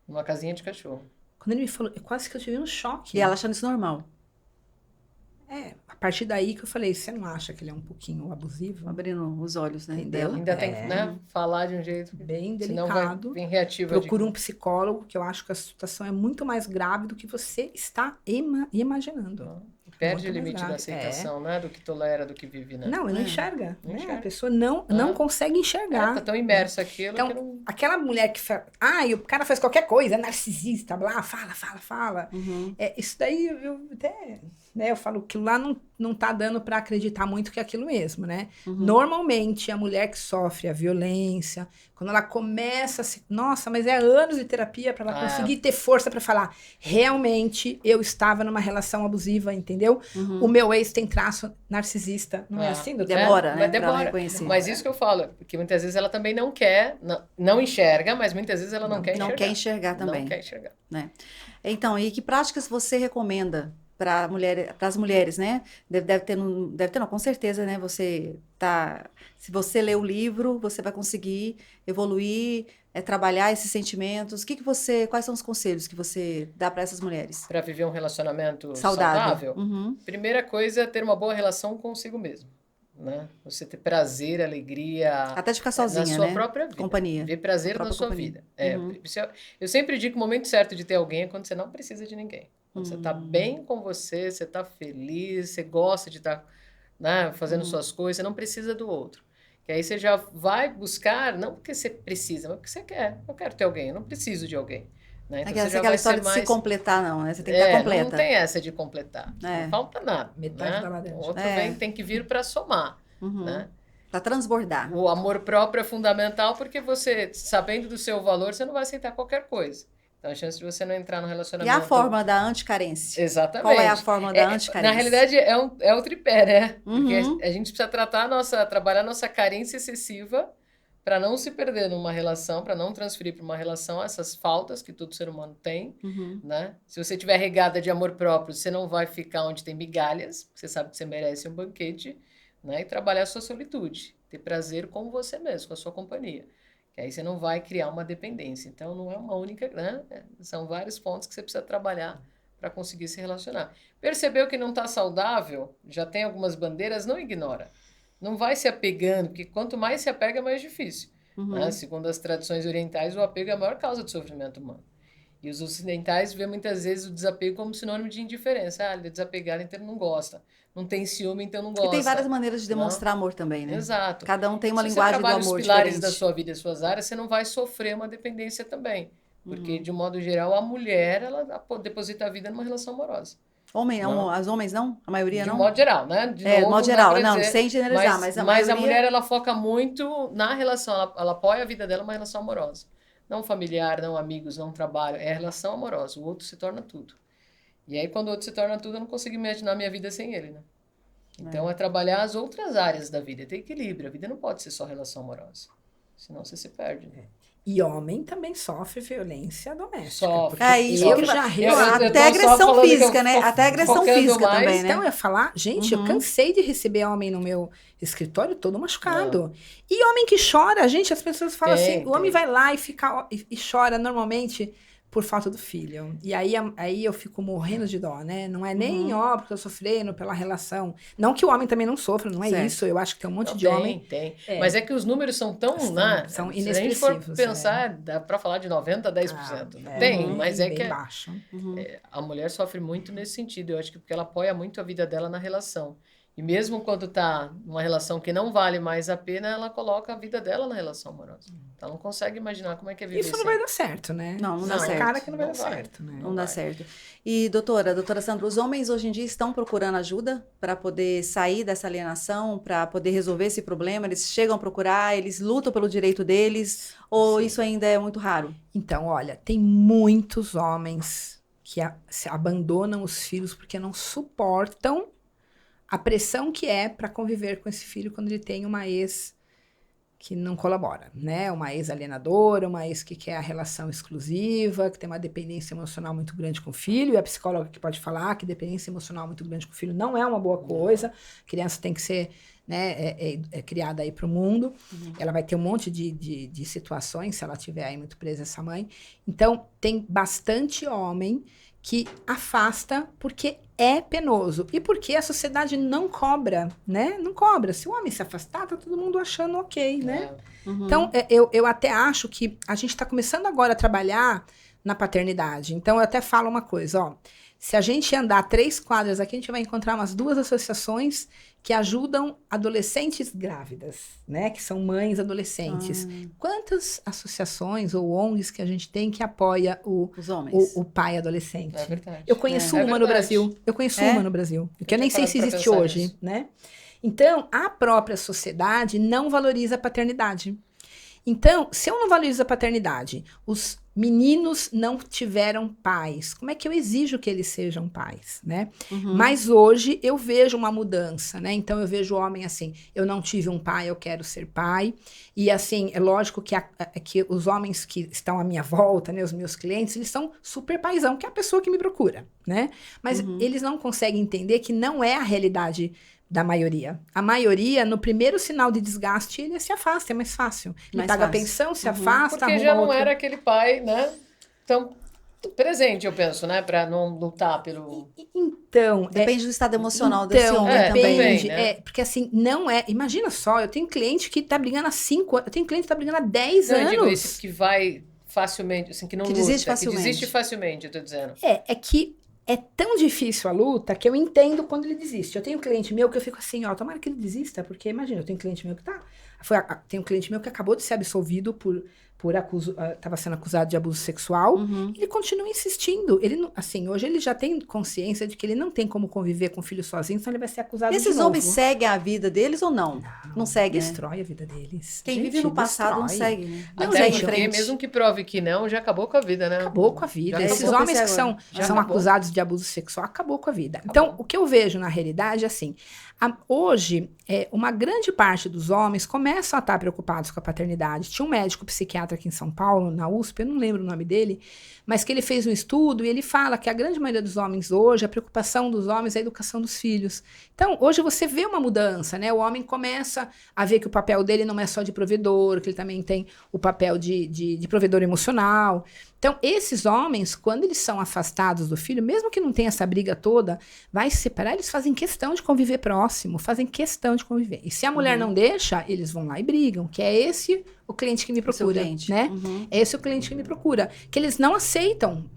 Numa casinha de cachorro. Quando ele me falou, quase que eu tive um choque. E ela achando isso normal. A partir daí que eu falei, você não acha que ele é um pouquinho abusivo? Abrindo os olhos, né, Entendeu? dela. Ainda tem que, né, falar de um jeito bem senão delicado. vai vir reativa. Procura um psicólogo, que eu acho que a situação é muito mais grave do que você está imaginando. Perde o limite da aceitação, né? Do que tolera, do que vive, né? Não, não enxerga. Não né? enxerga. A pessoa não consegue enxergar. Tá tão imersa aquilo então, que não... aquela mulher que fala, e o cara faz qualquer coisa, é narcisista, blá, fala. Isso daí, eu até, né, eu falo que lá não tá dando para acreditar muito que é aquilo mesmo, né? Normalmente, a mulher que sofre a violência, quando ela começa a se... Nossa, mas é anos de terapia para ela conseguir ter força para falar, realmente, eu estava numa relação abusiva, entendeu? O meu ex tem traço narcisista. Não é assim, doutor? Demora, né? Demora. Reconhecer. Mas isso que eu falo, porque muitas vezes ela também não quer, não enxerga, mas muitas vezes ela não quer enxergar. Não quer enxergar também. Não quer enxergar. Né? Então, e que práticas você recomenda para as mulheres, né? Deve ter, não, com certeza, né? Se você ler o livro, você vai conseguir evoluir, trabalhar esses sentimentos. Quais são os conselhos que você dá para essas mulheres? Para viver um relacionamento saudável. Primeira coisa é ter uma boa relação consigo mesmo. Né? Você ter prazer, alegria... Até de ficar sozinha, na sua né? própria vida. Companhia. Ver prazer na sua vida. Eu sempre digo que o momento certo de ter alguém é quando você não precisa de ninguém. Quando você está bem com você está feliz, você gosta de estar fazendo suas coisas, você não precisa do outro. Que aí você já vai buscar, não porque você precisa, mas porque você quer. Eu quero ter alguém, eu não preciso de alguém. Né? Então, aquela história de se completar, não, né? Você tem que estar completa. Não tem essa de completar. Não falta nada. Metade da ladeira. O outro tem que vir para somar. Né? Para transbordar. O amor próprio é fundamental porque você, sabendo do seu valor, você não vai aceitar qualquer coisa. Então, a chance de você não entrar no relacionamento... E a forma da anticarência? Exatamente. Qual é a forma da anticarência? Na realidade, é o tripé, né? Porque a gente precisa trabalhar a nossa carência excessiva para não se perder numa relação, para não transferir para uma relação essas faltas que todo ser humano tem, né? Se você tiver regada de amor próprio, você não vai ficar onde tem migalhas, você sabe que você merece um banquete, né? E trabalhar a sua solitude, ter prazer com você mesmo, com a sua companhia. Que aí você não vai criar uma dependência. Então, não é uma única, né? São vários pontos que você precisa trabalhar para conseguir se relacionar. Percebeu que não está saudável, já tem algumas bandeiras, não ignora. Não vai se apegando, porque quanto mais se apega, mais difícil. Né? Segundo as tradições orientais, o apego é a maior causa de sofrimento humano. E os ocidentais vêem muitas vezes o desapego como sinônimo de indiferença. Ele é desapegado, então ele não gosta. Não tem ciúme, então não gosta. E tem várias maneiras de demonstrar amor também, né? Exato. Cada um tem uma linguagem do amor diferente. Se você trabalha os pilares da sua vida e suas áreas, você não vai sofrer uma dependência também. Porque, de modo geral, a mulher, ela deposita a vida numa relação amorosa. Os homens não? A maioria não? De modo geral, né? De modo geral, não, sem generalizar, mas a maioria... Mas a mulher, ela foca muito na relação, ela apoia a vida dela numa relação amorosa. Não familiar, não amigos, não trabalho, é a relação amorosa. O outro se torna tudo. E aí, quando o outro se torna tudo, eu não consigo imaginar minha vida sem ele, né? Então, é trabalhar as outras áreas da vida, ter equilíbrio. A vida não pode ser só relação amorosa. Senão você se perde, né? E homem também sofre violência doméstica. Sofre. Até agressão física, né? Até agressão física também, né? Então, eu ia falar, gente, eu cansei de receber homem no meu escritório todo machucado. E homem que chora, gente, as pessoas falam assim, o homem vai lá e fica e chora normalmente por falta do filho. E aí eu fico morrendo de dó, né? Não é nem, porque eu tô sofrendo pela relação. Não que o homem também não sofra, não é Certo. isso. Eu acho que tem um monte Não, de homem... Tem. Mas é que os números são tão, né? São Se a gente for inexpressivos. pensar, dá para falar de 90% a 10%. Tem, mas é bem que baixo. a mulher sofre muito nesse sentido. Eu acho que porque ela apoia muito a vida dela na relação. E mesmo quando tá numa relação que não vale mais a pena, ela coloca a vida dela na relação amorosa. Ela não consegue imaginar como é que é viver Isso não vai dar certo, né? Não dá Essa certo. cara que não vai Não dar vai. certo, né? Não dá certo. E, doutora Sandra, os homens hoje em dia estão procurando ajuda para poder sair dessa alienação, para poder resolver esse problema? Eles chegam a procurar, eles lutam pelo direito deles, ou isso ainda é muito raro? Então, olha, tem muitos homens que se abandonam os filhos porque não suportam a pressão que é para conviver com esse filho quando ele tem uma ex que não colabora, né? Uma ex alienadora, uma ex que quer a relação exclusiva, que tem uma dependência emocional muito grande com o filho, e a psicóloga que pode falar que dependência emocional muito grande com o filho não é uma boa coisa, a criança tem que ser, né, criada aí para o mundo, ela vai ter um monte de situações se ela tiver aí muito presa essa mãe. Então, tem bastante homem que afasta porque é penoso e porque a sociedade não cobra, né? Não cobra. Se o homem se afastar, tá todo mundo achando ok, né? Então, eu até acho que a gente está começando agora a trabalhar na paternidade. Então, eu até falo uma coisa, ó. Se a gente andar 3 quadras aqui, a gente vai encontrar umas 2 associações que ajudam adolescentes grávidas, né? Que são mães adolescentes. Quantas associações ou ONGs que a gente tem que apoia os homens. O pai adolescente? É verdade. Eu conheço uma no Brasil. Eu conheço uma no Brasil. Que eu nem sei se existe hoje, né? Então, a própria sociedade não valoriza a paternidade. Então, se eu não valorizo a paternidade, os meninos não tiveram pais, como é que eu exijo que eles sejam pais, né? Mas hoje eu vejo uma mudança, né? Então eu vejo o homem assim, eu não tive um pai, eu quero ser pai. E assim, é lógico que os homens que estão à minha volta, né, os meus clientes, eles são super paizão, que é a pessoa que me procura, né? Mas eles não conseguem entender que não é a realidade da maioria. A maioria, no primeiro sinal de desgaste, ele se afasta, é mais fácil. Ele paga a pensão, se afasta, porque já não era aquele pai, né? Então, presente, eu penso, né? Para não lutar pelo... Então... Depende do estado emocional desse homem também. Depende, né? Porque assim, não é... Imagina só, eu tenho cliente que tá brigando há 5 anos, eu tenho cliente que tá brigando há 10 anos. Eu digo esse que vai facilmente, assim, que não luta, desiste facilmente. que desiste facilmente, eu tô dizendo. É que é tão difícil a luta que eu entendo quando ele desiste. Eu tenho um cliente meu que eu fico assim, ó, tomara que ele desista, porque imagina, eu tenho um cliente meu que tem um cliente meu que acabou de ser absolvido estava sendo acusado de abuso sexual, ele continua insistindo. Ele não, assim, hoje ele já tem consciência de que ele não tem como conviver com o filho sozinho, então ele vai ser acusado de novo. Esses homens seguem a vida deles ou não? Não seguem, destrói né? a vida deles. Quem vive no passado não segue, né? Não, gente, porque mesmo que prove que não, já acabou com a vida, né? Acabou com a vida. Esses homens que são acusados de abuso sexual, acabou com a vida. Então, o que eu vejo na realidade é assim, hoje, uma grande parte dos homens começam a estar preocupados com a paternidade. Tinha um médico psiquiatra aqui em São Paulo, na USP, eu não lembro o nome dele, mas que ele fez um estudo e ele fala que a grande maioria dos homens hoje, a preocupação dos homens é a educação dos filhos. Então, hoje você vê uma mudança, né? O homem começa a ver que o papel dele não é só de provedor, que ele também tem o papel de provedor emocional. Então, esses homens, quando eles são afastados do filho, mesmo que não tenha essa briga toda, vai se separar, eles fazem questão de conviver próximo, fazem questão de conviver. E se a mulher não deixa, eles vão lá e brigam, que é esse o cliente que me procura, né? É esse o cliente que me procura, que eles não aceitam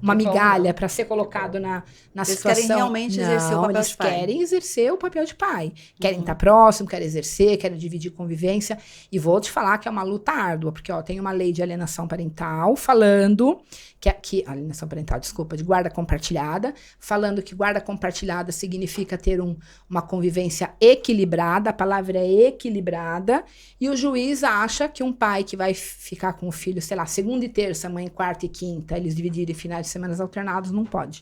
uma migalha para ser colocado na situação. Eles querem realmente exercer o papel de pai. Eles querem exercer o papel de pai. Querem estar próximo, querem exercer, querem dividir convivência. E vou te falar que é uma luta árdua, porque tem uma lei de alienação parental falando alienação parental, desculpa, de guarda compartilhada, falando que guarda compartilhada significa ter uma convivência equilibrada, a palavra é equilibrada, e o juiz acha que um pai que vai ficar com o filho, sei lá, segunda e terça, mãe quarta e quinta, eles dividirem finais de semanas alternados, não pode.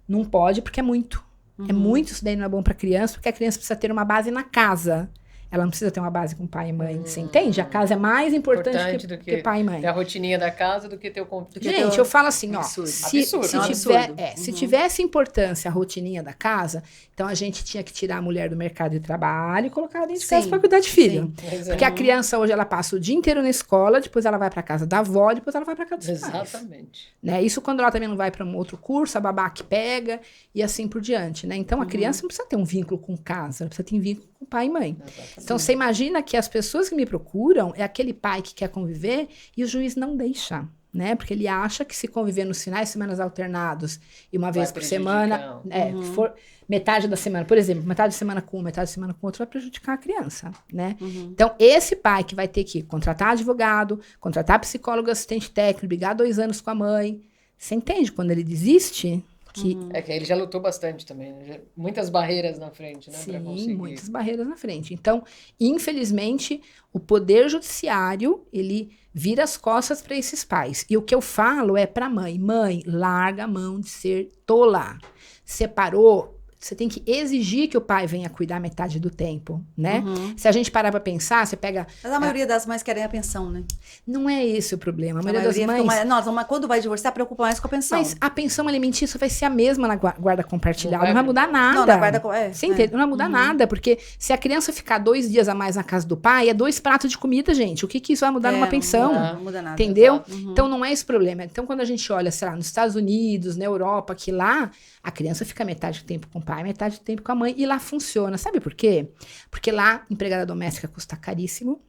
Não pode porque é muito. É muito, isso daí não é bom para criança, porque a criança precisa ter uma base na casa. Ela não precisa ter uma base com pai e mãe. Você entende? A casa é mais importante do que pai e mãe. ter a rotininha da casa do que ter o convívio. Gente, eu falo assim, ó, Absurdo. se tivesse importância a rotininha da casa, então a gente tinha que tirar a mulher do mercado de trabalho e colocar ela dentro de casa para cuidar de filho. Porque a criança hoje, ela passa o dia inteiro na escola, depois ela vai para casa da avó, depois ela vai para casa dos pais. Exatamente. Né? Isso quando ela também não vai para um outro curso, a babá que pega e assim por diante, né? Então a criança não precisa ter um vínculo com casa, ela precisa ter um vínculo com pai e mãe. Exatamente. Então você imagina que as pessoas que me procuram é aquele pai que quer conviver e o juiz não deixa, né? Porque ele acha que se conviver nos finais de semana alternados e uma vez por semana, for metade da semana, por exemplo, metade de semana com um, metade de semana com outro, vai prejudicar a criança, né? Então, esse pai que vai ter que contratar advogado, contratar psicólogo, assistente técnico, brigar 2 anos com a mãe, você entende quando ele desiste? É que ele já lutou bastante também, né? Muitas barreiras na frente, né? Pra Sim, conseguir. muitas barreiras na frente. Então, infelizmente, o poder judiciário, ele vira as costas para esses pais. E o que eu falo é para mãe, larga a mão de ser tola. Separou, você tem que exigir que o pai venha cuidar metade do tempo, né? Se a gente parar pra pensar, você pega... Mas a maioria das mães querem a pensão, né? Não é esse o problema. A maioria das fica mães... Nossa, quando vai divorciar, preocupa mais com a pensão. Mas a pensão alimentícia vai ser a mesma na guarda compartilhada. Não Não vai mudar nada. Não, na guarda... Você entende? Não vai mudar nada, porque se a criança ficar 2 dias a mais na casa do pai, é 2 pratos de comida, gente. O que isso vai mudar numa pensão? Não muda nada. Entendeu? Então, não é esse problema. Então, quando a gente olha, sei lá, nos Estados Unidos, na Europa, que lá, a criança fica metade do tempo com o pai, metade do tempo com a mãe, e lá funciona. Sabe por quê? Porque lá, empregada doméstica custa caríssimo.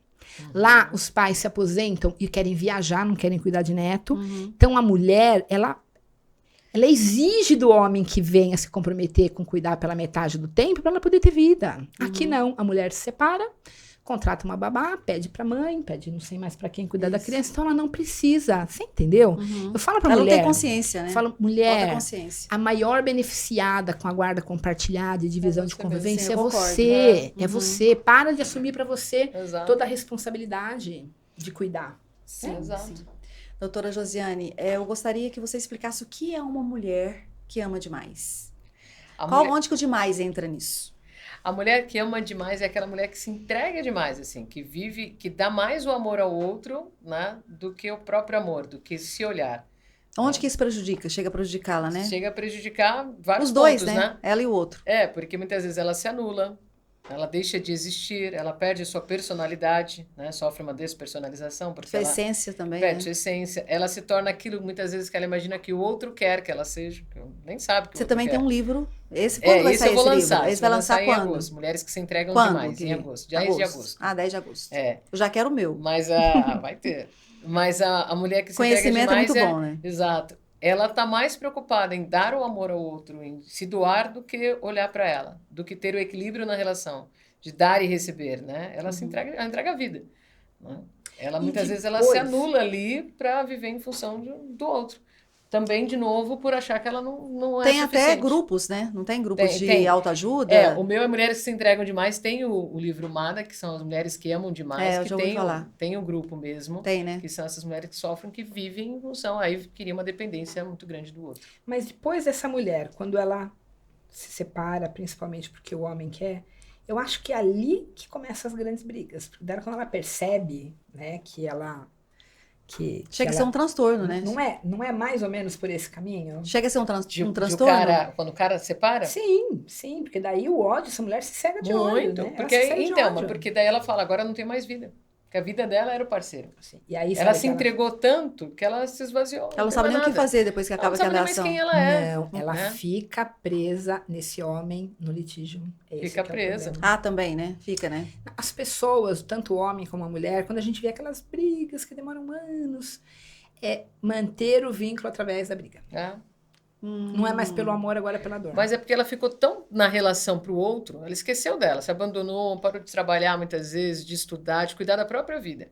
Lá, os pais se aposentam e querem viajar, não querem cuidar de neto. Então, a mulher, ela exige do homem que venha se comprometer com cuidar pela metade do tempo para ela poder ter vida. Aqui não, a mulher se separa, contrata uma babá, pede pra mãe, pede não sei mais pra quem cuidar da criança, então ela não precisa, você entendeu? Eu falo pra ela mulher... Ela não tem consciência, né? Eu falo, mulher, consciência. a maior beneficiada com a guarda compartilhada e divisão de convivência é você. Concordo, É você. Para de assumir pra você Exato. toda a responsabilidade de cuidar. Sim, Exato. sim. Doutora Josiane, eu gostaria que você explicasse o que é uma mulher que ama demais. Onde que o demais entra nisso? A mulher que ama demais é aquela mulher que se entrega demais, assim, que vive, que dá mais o amor ao outro, né, do que o próprio amor, do que se olhar. Onde que isso prejudica? Chega a prejudicá-la, né? Chega a prejudicar vários Os dois, pontos, né? Ela e o outro. Porque muitas vezes ela se anula, ela deixa de existir, ela perde a sua personalidade, né? Sofre uma despersonalização. Porque Sua ela essência também, perde né? sua essência. Ela se torna aquilo, muitas vezes, que ela imagina que o outro quer que ela seja. Que nem sabe que o Você outro também quer. tem um livro. Quando vai esse sair eu vou esse lançar. livro? Esse vai lançar em quando? agosto. Mulheres que se entregam Quando? demais, em agosto. 10 de agosto. 10 de agosto. É. Eu já quero o meu. Mas vai ter. Mas a mulher que se entrega Conhecimento demais é muito bom, né? Exato. Ela está mais preocupada em dar o amor ao outro, em se doar, do que olhar para ela, do que ter o equilíbrio na relação, de dar e receber, né? Ela se entrega, ela entrega a vida, né? Ela muitas vezes ela se anula ali para viver em função do outro. Também, de novo, por achar que ela não é Tem suficiente. até grupos, né? Não tem grupos de tem. autoajuda? O meu é Mulheres que se Entregam Demais. Tem o livro MADA, que são as mulheres que amam demais. Eu que já ouvi falar. Tem o grupo mesmo. Tem, né? Que são essas mulheres que sofrem, que vivem em função. Aí queria uma dependência muito grande do outro. Mas depois dessa mulher, quando ela se separa, principalmente porque o homem quer, eu acho que é ali que começam as grandes brigas. Porque quando ela percebe, né, que ela... Chega a ser um transtorno, né? Não é mais ou menos por esse caminho? Chega a ser um transtorno? Quando o cara separa? Sim, porque daí o ódio, essa mulher se cega de ódio, né? Porque daí ela fala, agora não tem mais vida. Porque a vida dela era o parceiro. Assim, e aí, ela se entregou tanto que ela se esvaziou. Ela não sabe nem o que fazer depois que acaba aquela relação. Ela não sabe nem mais quem ela é. Não, ela fica presa nesse homem no litígio. Fica presa. Também, né? Fica, né? As pessoas, tanto o homem como a mulher, quando a gente vê aquelas brigas que demoram anos, é manter o vínculo através da briga. Não é mais pelo amor, agora é pela dor. Mas é porque ela ficou tão na relação pro outro, ela esqueceu dela, se abandonou, parou de trabalhar muitas vezes, de estudar, de cuidar da própria vida.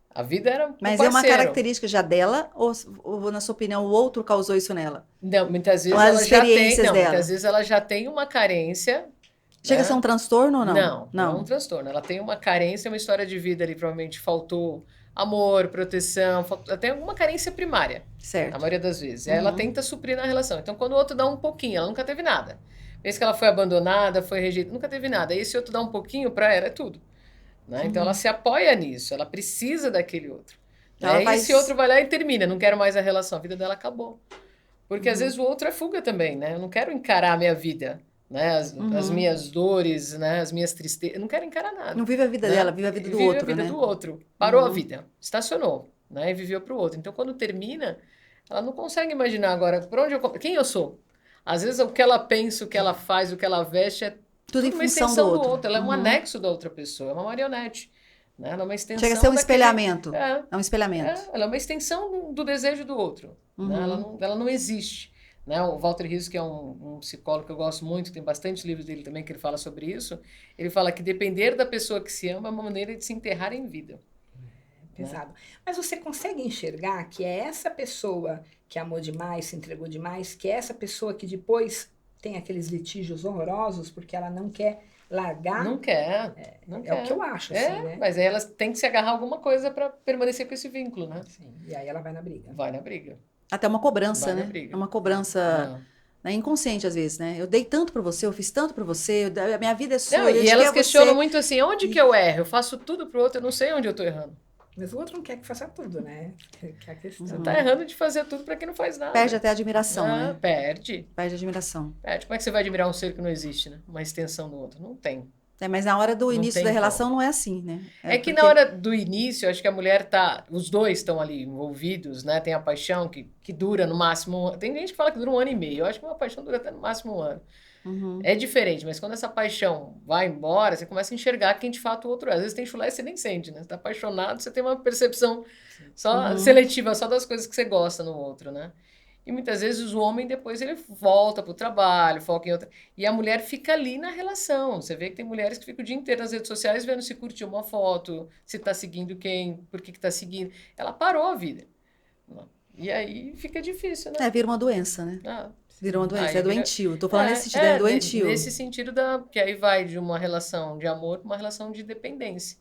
A vida era um Mas parceiro. É uma característica já dela, ou, na sua opinião, o outro causou isso nela? Não, muitas vezes As ela já tem. experiências dela. Muitas vezes ela já tem uma carência. Chega a ser um transtorno ou não? Não é um transtorno. Ela tem uma carência, uma história de vida ali, provavelmente faltou amor, proteção, até alguma carência primária. Certo. A maioria das vezes. Ela tenta suprir na relação. Então, quando o outro dá um pouquinho, ela nunca teve nada. Vez que ela foi abandonada, foi rejeitada, nunca teve nada. E esse outro dá um pouquinho, pra ela é tudo. né? Então ela se apoia nisso, ela precisa daquele outro. Ela E faz- esse outro vai lá e termina, não quero mais a relação, a vida dela acabou. Porque às vezes o outro é fuga também, né? Eu não quero encarar a minha vida, né? As minhas dores, né? As minhas tristezas, eu não quero encarar nada. Não vive a vida Né? dela, vive a vida do Vive outro, a vida né? do outro. Parou a vida, estacionou, né? E viveu para o outro. Então, quando termina, ela não consegue imaginar agora por onde quem eu sou. Às vezes, o que ela pensa, o que ela faz, o que ela veste é Tudo em tudo uma função extensão do do outro. outro. Ela é um anexo da outra pessoa, é uma marionete. Né? Ela é uma extensão Chega a ser um daquele- espelhamento. É, É um espelhamento. ela é uma extensão do desejo do outro. Né? Ela não existe. Né? O Walter Rizzo, que é um psicólogo que eu gosto muito, tem bastante livros dele também que ele fala sobre isso, ele fala que depender da pessoa que se ama é uma maneira de se enterrar em vida. Pesado. Mas você consegue enxergar que é essa pessoa que amou demais, se entregou demais, que é essa pessoa que depois tem aqueles litígios horrorosos porque ela não quer largar? Não quer, não É quer. o que eu acho, assim, né? Mas aí elas têm que se agarrar a alguma coisa para permanecer com esse vínculo, né? Sim. E aí ela vai na briga. Vai na briga. Até uma cobrança, Vai na né? briga. É uma cobrança né, inconsciente, às vezes, né? Eu dei tanto pra você, eu fiz tanto pra você, a minha vida é sua, Não, eu e dediquei elas a questionam você. muito assim, onde que eu erro? Eu faço tudo pro outro, eu não sei onde eu tô errando. Mas o outro não quer que faça tudo, né? Que é a questão. Você tá errando de fazer tudo para quem não faz nada. Perde até a admiração, né? Perde. Perde a admiração. Perde. Como é que você vai admirar um ser que não existe, né? Uma extensão do outro? Não tem. Mas na hora do Não início tem da relação não é assim, né? É que porque- na hora do início, acho que a mulher tá. Os dois estão ali envolvidos, né? Tem a paixão que dura no máximo. Tem gente que fala que dura 1 ano e meio. Eu acho que uma paixão dura até no máximo 1 ano. É diferente, mas quando essa paixão vai embora, você começa a enxergar quem de fato o outro é. Às vezes tem chulé e você nem sente, né? Você tá apaixonado, você tem uma percepção só seletiva, só das coisas que você gosta no outro, né? E muitas vezes o homem depois ele volta pro trabalho, foca em outra. E a mulher fica ali na relação. Você vê que tem mulheres que ficam o dia inteiro nas redes sociais vendo se curtiu uma foto, se tá seguindo quem, por que tá seguindo. Ela parou a vida. E aí fica difícil, né? vira uma doença, né? Vira uma doença, Aí é vira- doentio. Tô falando nesse sentido, é doentio. Nesse sentido que aí vai de uma relação de amor para uma relação de dependência.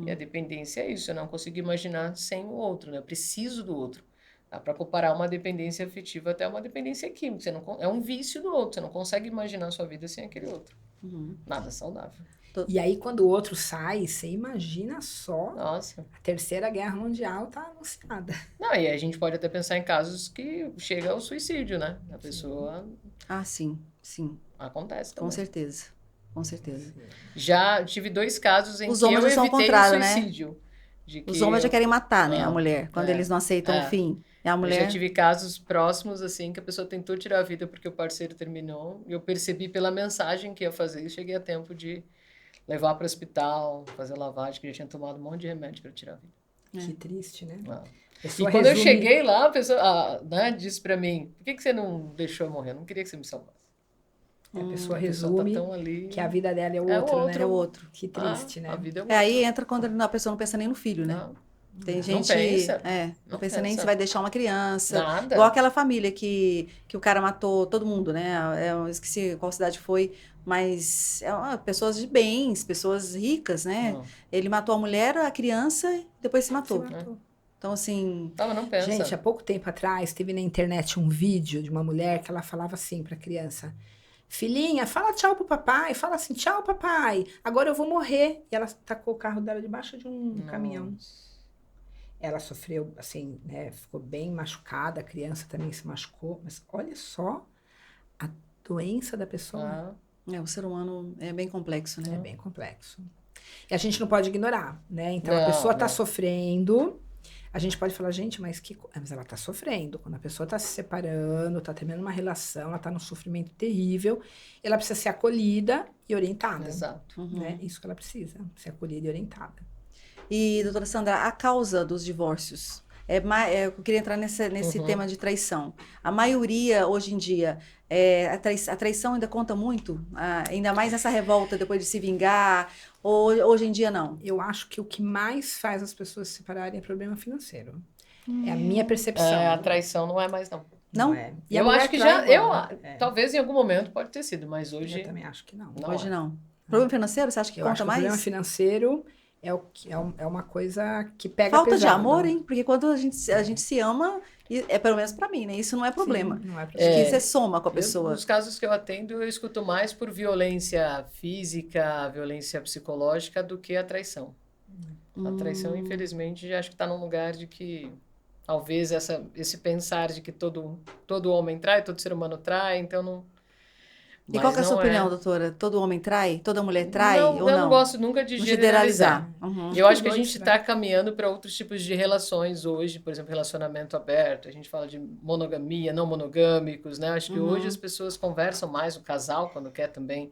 E a dependência é isso, eu não consigo imaginar sem o outro, né? Eu preciso do outro. Dá para comparar uma dependência afetiva até uma dependência química. Você não, é um vício do outro, você não consegue imaginar a sua vida sem aquele outro. Nada saudável. E aí, quando o outro sai, você imagina só, Nossa. a Terceira Guerra Mundial tá anunciada. Não, e a gente pode até pensar em casos que chega ao suicídio, né? A pessoa Ah, sim. acontece também. Com certeza. Com certeza. Já tive 2 casos em Os que eu homens já são ao evitei o contrário, né? suicídio. De Os que homens já querem matar, né? A Ah, mulher, quando eles não aceitam o fim. E a Eu mulher. já tive casos próximos, assim, que a pessoa tentou tirar a vida porque o parceiro terminou. E eu percebi pela mensagem que ia fazer e cheguei a tempo de levar para o hospital, fazer lavagem, que já tinha tomado um monte de remédio para tirar a vida. Que triste, né? Ah. A E pessoa quando eu resume- cheguei lá, a pessoa né, disse para mim, por que você não deixou eu morrer? Eu não queria que você me salvasse. A pessoa A pessoa resume tá tão ali. que a vida dela é o É o outro, né? outro. É o outro. Que triste, né? A vida é o É, aí entra quando a pessoa não pensa nem no filho, né? Não, Tem não gente. pensa. Não Não pensa nem pensa. se vai deixar uma criança. Nada. Igual aquela família que o cara matou todo mundo, né? Eu esqueci qual cidade foi, mas pessoas de bens, pessoas ricas, né? Não. Ele matou a mulher, a criança e depois se matou. Se matou. Então, assim. Não, não pensa. Gente, há pouco tempo atrás, teve na internet um vídeo de uma mulher que ela falava assim pra criança: filhinha, fala tchau pro papai, fala assim, tchau papai, agora eu vou morrer. E ela tacou o carro dela debaixo de um caminhão. Ela sofreu, assim, né, ficou bem machucada, a criança também se machucou, mas olha só a doença da pessoa. Ah, O ser humano é bem complexo, É né? bem complexo. E a gente não pode ignorar, né? Então, a Não, pessoa tá não. sofrendo, a gente pode falar, gente, mas ela tá sofrendo. Quando a pessoa tá se separando, tá terminando uma relação, ela tá num sofrimento terrível, ela precisa ser acolhida e orientada. exato. Né? Isso que ela precisa, ser acolhida e orientada. E, doutora Sandra, a causa dos divórcios. Eu queria entrar nesse tema de traição. A maioria, hoje em dia, a traição ainda conta muito? Ainda mais nessa revolta depois de se vingar? Ou hoje em dia, não? Eu acho que o que mais faz as pessoas se separarem é problema financeiro. É a minha percepção. A traição não é mais, não. Não? É. E a Eu mulher acho que trai já. igual, né? Talvez em algum momento pode ter sido, mas hoje. Eu também acho que não. Não Hoje é. não. Problema financeiro, você acha que Eu acho conta que o problema mais? financeiro é uma coisa que pega Falta de pesado. amor, hein? Porque quando a gente se ama, pelo menos pra mim, né? Isso não é problema. Sim, não é Acho problema. que você soma com a Eu, pessoa. nos casos que eu atendo, eu escuto mais por violência física, violência psicológica do que a traição. A traição, infelizmente, já acho que está num lugar de que talvez esse pensar de que todo homem trai, todo ser humano trai, então não. E qual que é a sua não opinião, doutora? Todo homem trai? Toda mulher trai Não, ou eu não? não gosto nunca de Não generalizar. Uhum. Eu acho que a Dois, gente né? está caminhando para outros tipos de relações hoje, por exemplo, relacionamento aberto, a gente fala de monogamia, não monogâmicos, né? Acho que hoje as pessoas conversam mais, o casal, quando quer também,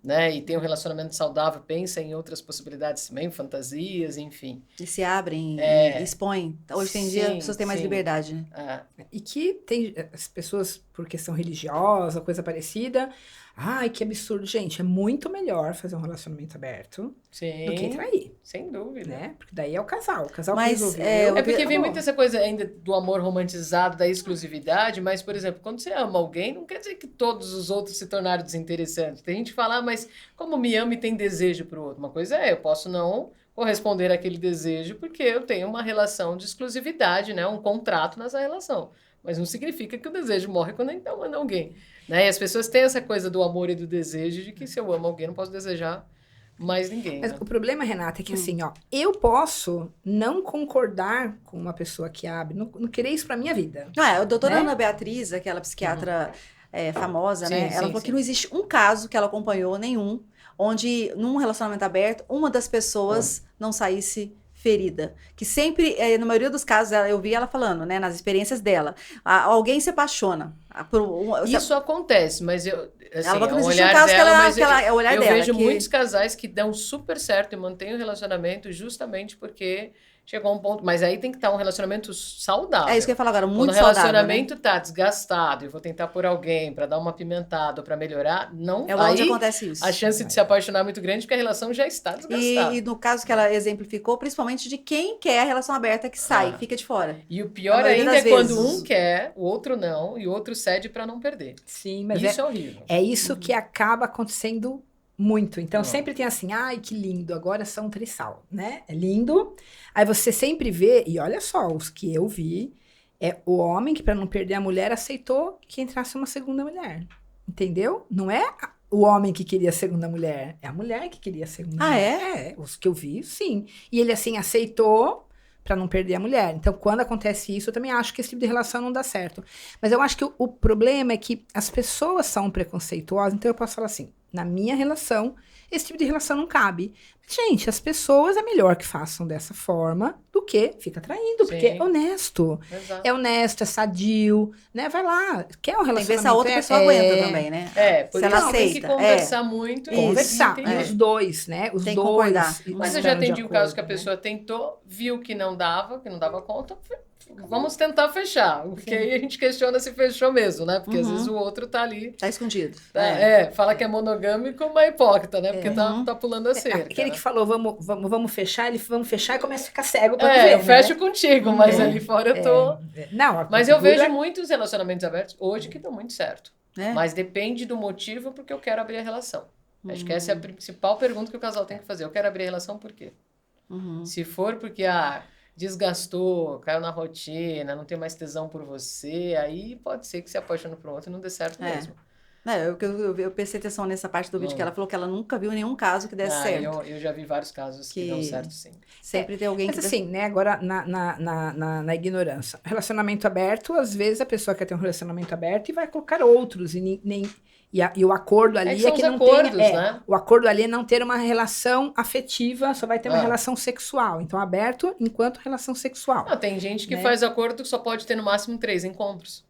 né? E tem um relacionamento saudável, pensa em outras possibilidades também, fantasias, enfim. E se abrem e expõem. Hoje em dia as Sim, pessoas têm mais sim. liberdade, né? Ah, E que tem as pessoas, por questão religiosa, coisa parecida. Ai, que absurdo. Gente, é muito melhor fazer um relacionamento aberto sim, do que trair, sem dúvida. né? Porque daí é o casal. O casal que Mas, resolveu. É porque vem acabou. muito essa coisa ainda do amor romantizado, da exclusividade, mas, por exemplo, quando você ama alguém, não quer dizer que todos os outros se tornaram desinteressantes. Tem gente que fala, mas como me ama e tem desejo pro outro? Uma coisa eu posso não corresponder àquele desejo porque eu tenho uma relação de exclusividade, né? Um contrato nessa relação. Mas não significa que o desejo morre quando eu então amo alguém. Né? E as pessoas têm essa coisa do amor e do desejo de que se eu amo alguém, não posso desejar mais ninguém. Mas Né? o problema, Renata, é que assim, ó, eu posso não concordar com uma pessoa que abre, não querer isso pra minha vida. Não é, a doutora Né? Ana Beatriz, aquela psiquiatra famosa, Sim, né? sim, Ela falou sim. que não existe um caso que ela acompanhou, nenhum, onde num relacionamento aberto, uma das pessoas não saísse ferida. Que sempre, na maioria dos casos, eu vi ela falando, né? Nas experiências dela, alguém se apaixona. Isso acontece, mas eu, assim, Ela falou que não é um existe um olhar caso dela, mas é o olhar eu dela. vejo que... muitos casais que dão super certo e mantêm o relacionamento justamente porque chegou a um ponto. Mas aí tem que estar um relacionamento saudável. É isso que eu ia falar agora, Quando muito o saudável, né? relacionamento tá desgastado e eu vou tentar por alguém para dar uma apimentada ou para melhorar, não É onde aí acontece isso. a chance de se apaixonar é muito grande porque a relação já está desgastada. E no caso que ela exemplificou, principalmente de quem quer a relação aberta que sai, fica de fora. E o Na pior maioria ainda das é quando vezes. um quer, o outro não, e o outro cede para não perder. Sim, mas Isso é horrível. é isso que acaba acontecendo muito. Então, Não. sempre tem assim, ai, que lindo, agora são trisal, né? É lindo. Aí você sempre vê, e olha só, os que eu vi, é o homem que, para não perder a mulher, aceitou que entrasse uma segunda mulher. Entendeu? Não é o homem que queria a segunda mulher, é a mulher que queria a segunda mulher. É, os que eu vi, sim. E ele, assim, aceitou para não perder a mulher. Então, quando acontece isso, eu também acho que esse tipo de relação não dá certo. Mas eu acho que o problema é que as pessoas são preconceituosas, então eu posso falar assim, na minha relação, esse tipo de relação não cabe. Gente, as pessoas é melhor que façam dessa forma do que fica traindo, porque Sim. é honesto. Exato. É honesto, é sadio, né? Vai lá, quer um Tem que ver relacionamento... se a outra pessoa aguenta também, né? Por Se isso ela tem que aceita, conversar muito e Conversar, entender. e os dois, né? Os Tem que dois. concordar. Mas eu estando já de atendi o caso que a acordo, né? pessoa tentou, viu que não dava conta, vamos tentar fechar. Porque aí a gente questiona se fechou mesmo, né? Porque às vezes o outro tá ali, Tá escondido. fala que é monogâmico, mas é hipócrita, né? Porque tá pulando a cerca. Aquele né? que falou, vamos fechar, vamos fechar e começa a ficar cego pra ver, Eu fecho né? contigo, mas ali fora eu tô... Não, Mas eu configura- vejo muitos relacionamentos abertos hoje que dão muito certo. É? Mas depende do motivo porque eu quero abrir a relação. Acho que essa é a principal pergunta que o casal tem que fazer. Eu quero abrir a relação por quê? Se for porque, desgastou, caiu na rotina, não tem mais tesão por você, aí pode ser que se apaixone por outro e não dê certo mesmo. Eu prestei atenção nessa parte do vídeo que ela falou que ela nunca viu nenhum caso que desse Ah, certo. eu já vi vários casos que dão certo, sim. Sempre tem alguém Mas que... assim, né, agora na ignorância. Relacionamento aberto, às vezes a pessoa quer ter um relacionamento aberto e vai colocar outros, e o acordo ali que são é que os não acordos, tenha, né? o acordo ali é não ter uma relação afetiva, só vai ter uma Ah. relação sexual. Então, aberto enquanto relação sexual. Não, tem gente que Né? faz acordo que só pode ter no máximo 3 encontros.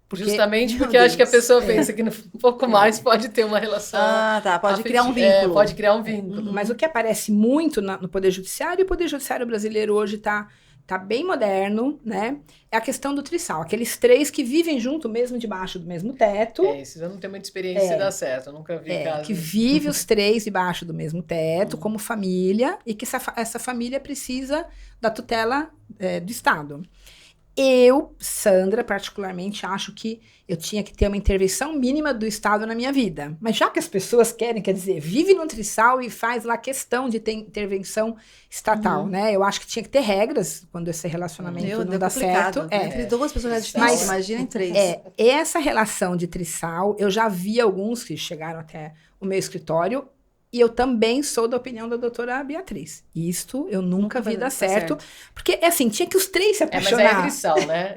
Porque- Justamente Meu porque eu acho que a Deus. pessoa pensa que um pouco mais pode ter uma relação. Ah, tá. Pode criar um afetiva. vínculo. Pode criar um vínculo. Mas o que aparece muito no Poder Judiciário, e o Poder Judiciário brasileiro hoje tá bem moderno, né? É a questão do trisal. Aqueles 3 que vivem junto, mesmo debaixo do mesmo teto. Esses eu não tenho muita experiência se dá certo. Eu nunca vi caso. Que vive os 3 debaixo do mesmo teto, como família, e que essa família precisa da tutela do Estado. Eu, Sandra, particularmente, acho que eu tinha que ter uma intervenção mínima do Estado na minha vida. Mas já que as pessoas querem, quer dizer, vive no Trisal e faz lá questão de ter intervenção estatal, né? Eu acho que tinha que ter regras quando esse relacionamento não dá certo. Entre duas pessoas é difícil, Mas, imagina em três. Essa relação de Trisal, eu já vi alguns que chegaram até o meu escritório. E eu também sou da opinião da doutora Beatriz. Isto eu nunca vi dar certo. Porque, assim, tinha que os três se apaixonar. Mas é Grisal, né?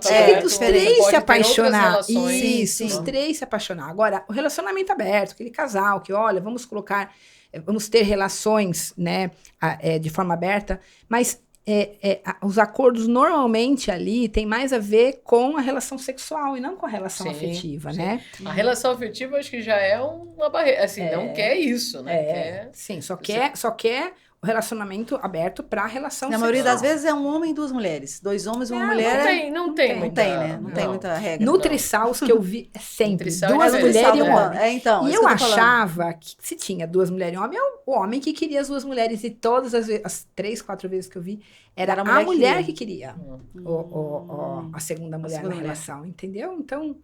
Tinha que os três se apaixonar. Isso, os três se apaixonar. Agora, o relacionamento aberto, aquele casal que, olha, vamos ter relações, né, de forma aberta, mas os acordos normalmente ali tem mais a ver com a relação sexual e não com a relação afetiva, né? A relação afetiva acho que já é uma barreira, assim, não quer isso, né? Sim, só quer o relacionamento aberto para a relação sexual. Na maioria das vezes é um homem e duas mulheres. 2 homens e uma mulher. Não tem, né? Não tem muita regra. No Trisal, os que eu vi é sempre Trisal duas mulheres e um homem. Então, e eu achava que se tinha 2 mulheres e um homem, o homem que queria as 2 mulheres. E todas as 3, 4 vezes que eu vi, era a mulher que queria a segunda mulher na relação, entendeu? Então,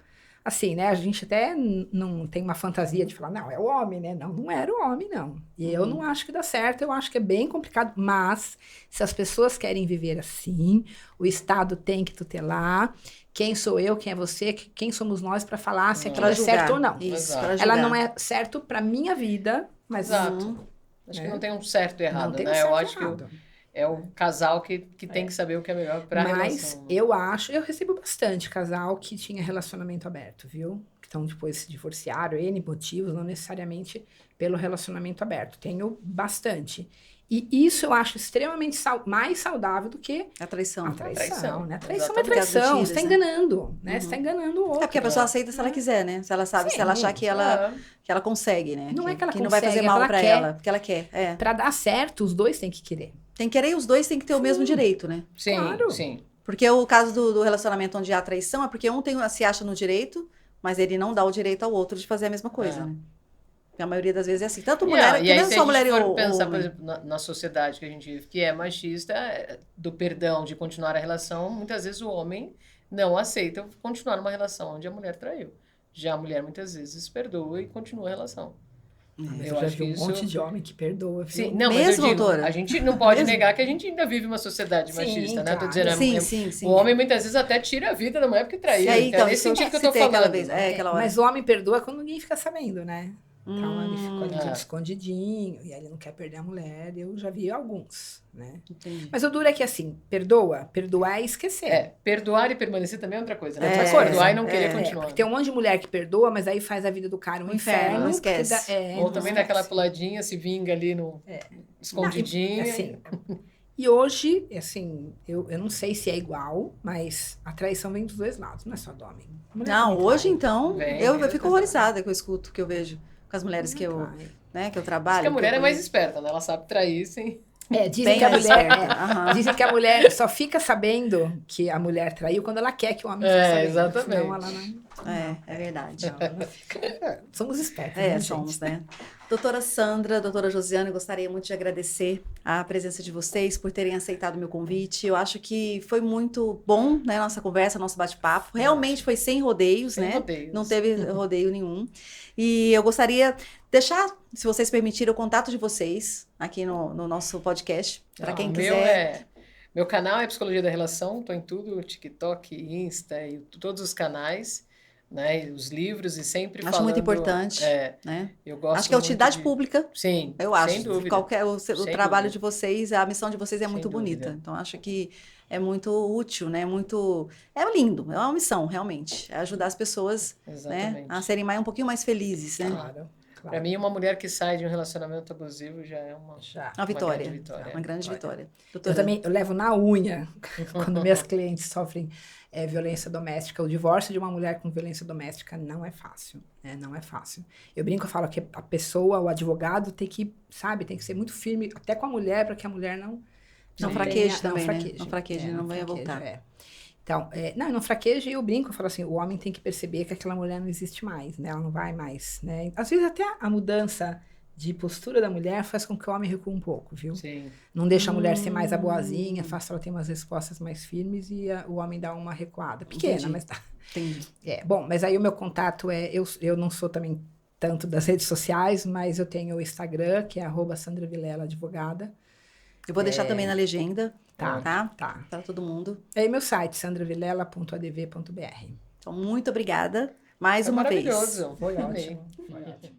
assim, né, a gente até não tem uma fantasia de falar, não, é o homem, né? Não era o homem, não. E eu não acho que dá certo, eu acho que é bem complicado. Mas, se as pessoas querem viver assim, o Estado tem que tutelar. Quem sou eu, quem é você, quem somos nós para falar se aquilo é certo ou não. Isso, ela não é certo para minha vida, mas... Exato. Acho que não tem um certo e errado, né? Eu acho que é o casal que tem que saber o que é melhor para a relação. Mas eu recebo bastante casal que tinha relacionamento aberto, viu? Que então depois se divorciaram, N motivos, não necessariamente pelo relacionamento aberto. Tenho bastante. E isso eu acho extremamente mais saudável do que a traição. A traição, né? A traição Exatamente. é traição, você está enganando, né? Você está enganando o outro. É porque a pessoa aceita se ela quiser, né? Se ela sabe, se ela achar que ela consegue, né? Não é que ela consegue, não vai fazer mal pra ela, porque ela quer. Pra dar certo, os dois têm que querer. Tem que querer e os dois têm que ter o mesmo direito, né? Sim, claro. Sim. Porque o caso do relacionamento onde há traição é porque um se acha no direito, mas ele não dá o direito ao outro de fazer a mesma coisa, né? A maioria das vezes é assim. Tanto mulher, que não só mulher e homem. Pensar, por exemplo, na sociedade que a gente vive, que é machista, do perdão de continuar a relação, muitas vezes o homem não aceita continuar numa relação onde a mulher traiu. Já a mulher muitas vezes perdoa e continua a relação. Eu já vi um monte de homem que perdoa. Sim, não, mesmo, mas eu digo, doutora? A gente não pode negar que a gente ainda vive uma sociedade machista, né? Tô dizendo, sim. O homem muitas vezes até tira a vida da mulher porque traiu. Então, é nesse sentido que eu tô falando. Mas o homem perdoa quando ninguém fica sabendo, né? Então ele ficou ali escondidinho e aí ele não quer perder a mulher. Eu já vi alguns, né? Entendi. Mas o duro é que assim, perdoar é esquecer. Perdoar e permanecer também é outra coisa, né? Perdoar e não querer continuar. Porque tem um monte de mulher que perdoa, mas aí faz a vida do cara um inferno. Esquece. Ou também dá aquela puladinha, se vinga ali no escondidinho. Assim, e hoje, assim, eu não sei se é igual, mas a traição vem dos dois lados, não é só do homem. Não, hoje então, eu fico horrorizada que eu escuto, que eu vejo com as mulheres que eu trabalho. Acho que a mulher é mais esperta, né? Ela sabe trair sem... Dizem que a mulher só fica sabendo que a mulher traiu quando ela quer que o homem fique sabendo. Exatamente. Senão ela não... É verdade. Somos espertos. Somos, né? Doutora Sandra, doutora Josiane, gostaria muito de agradecer a presença de vocês por terem aceitado o meu convite. Eu acho que foi muito bom, né, nossa conversa, nosso bate-papo. Realmente foi sem rodeios, né? Não teve rodeio nenhum. E eu gostaria de deixar, se vocês permitirem, o contato de vocês aqui no nosso podcast, para quem quiser. Meu canal é Psicologia da Relação, estou em tudo, TikTok, Insta e todos os canais. Né, os livros e sempre falando... Acho muito importante, né? Eu gosto acho que é utilidade pública. Sim, eu acho. Sem dúvida. O trabalho de vocês, a missão de vocês é muito bonita. Então, acho que é muito útil, né? É lindo, é uma missão, realmente. É ajudar as pessoas, né, a serem um pouquinho mais felizes, né? Claro. Para mim, uma mulher que sai de um relacionamento abusivo já é uma vitória. Uma grande vitória. Doutora. Eu levo na unha quando minhas clientes sofrem violência doméstica. O divórcio de uma mulher com violência doméstica não é fácil. Não é fácil. Eu brinco, eu falo que a pessoa, o advogado, tem que ser muito firme, até com a mulher, para que a mulher não fraqueje também, não fraqueje, não venha voltar. Então, não fraqueja, e eu brinco, eu falo assim, o homem tem que perceber que aquela mulher não existe mais, né? Ela não vai mais, né? Às vezes até a mudança de postura da mulher faz com que o homem recue um pouco, viu? Sim. Não deixa a mulher ser mais a boazinha, faz ela ter umas respostas mais firmes e o homem dá uma recuada. Pequena, Entendi. mas tá. Entendi. Bom, mas aí o meu contato eu não sou também tanto das redes sociais, mas eu tenho o Instagram, que é @SandraVilela Advogada. Eu vou deixar também na legenda, Tá, tá? tá. Para todo mundo. É meu site, sandravilela.adv.br. Então, muito obrigada mais Foi uma vez. maravilhoso. Foi Amei. ótimo. Foi ótimo.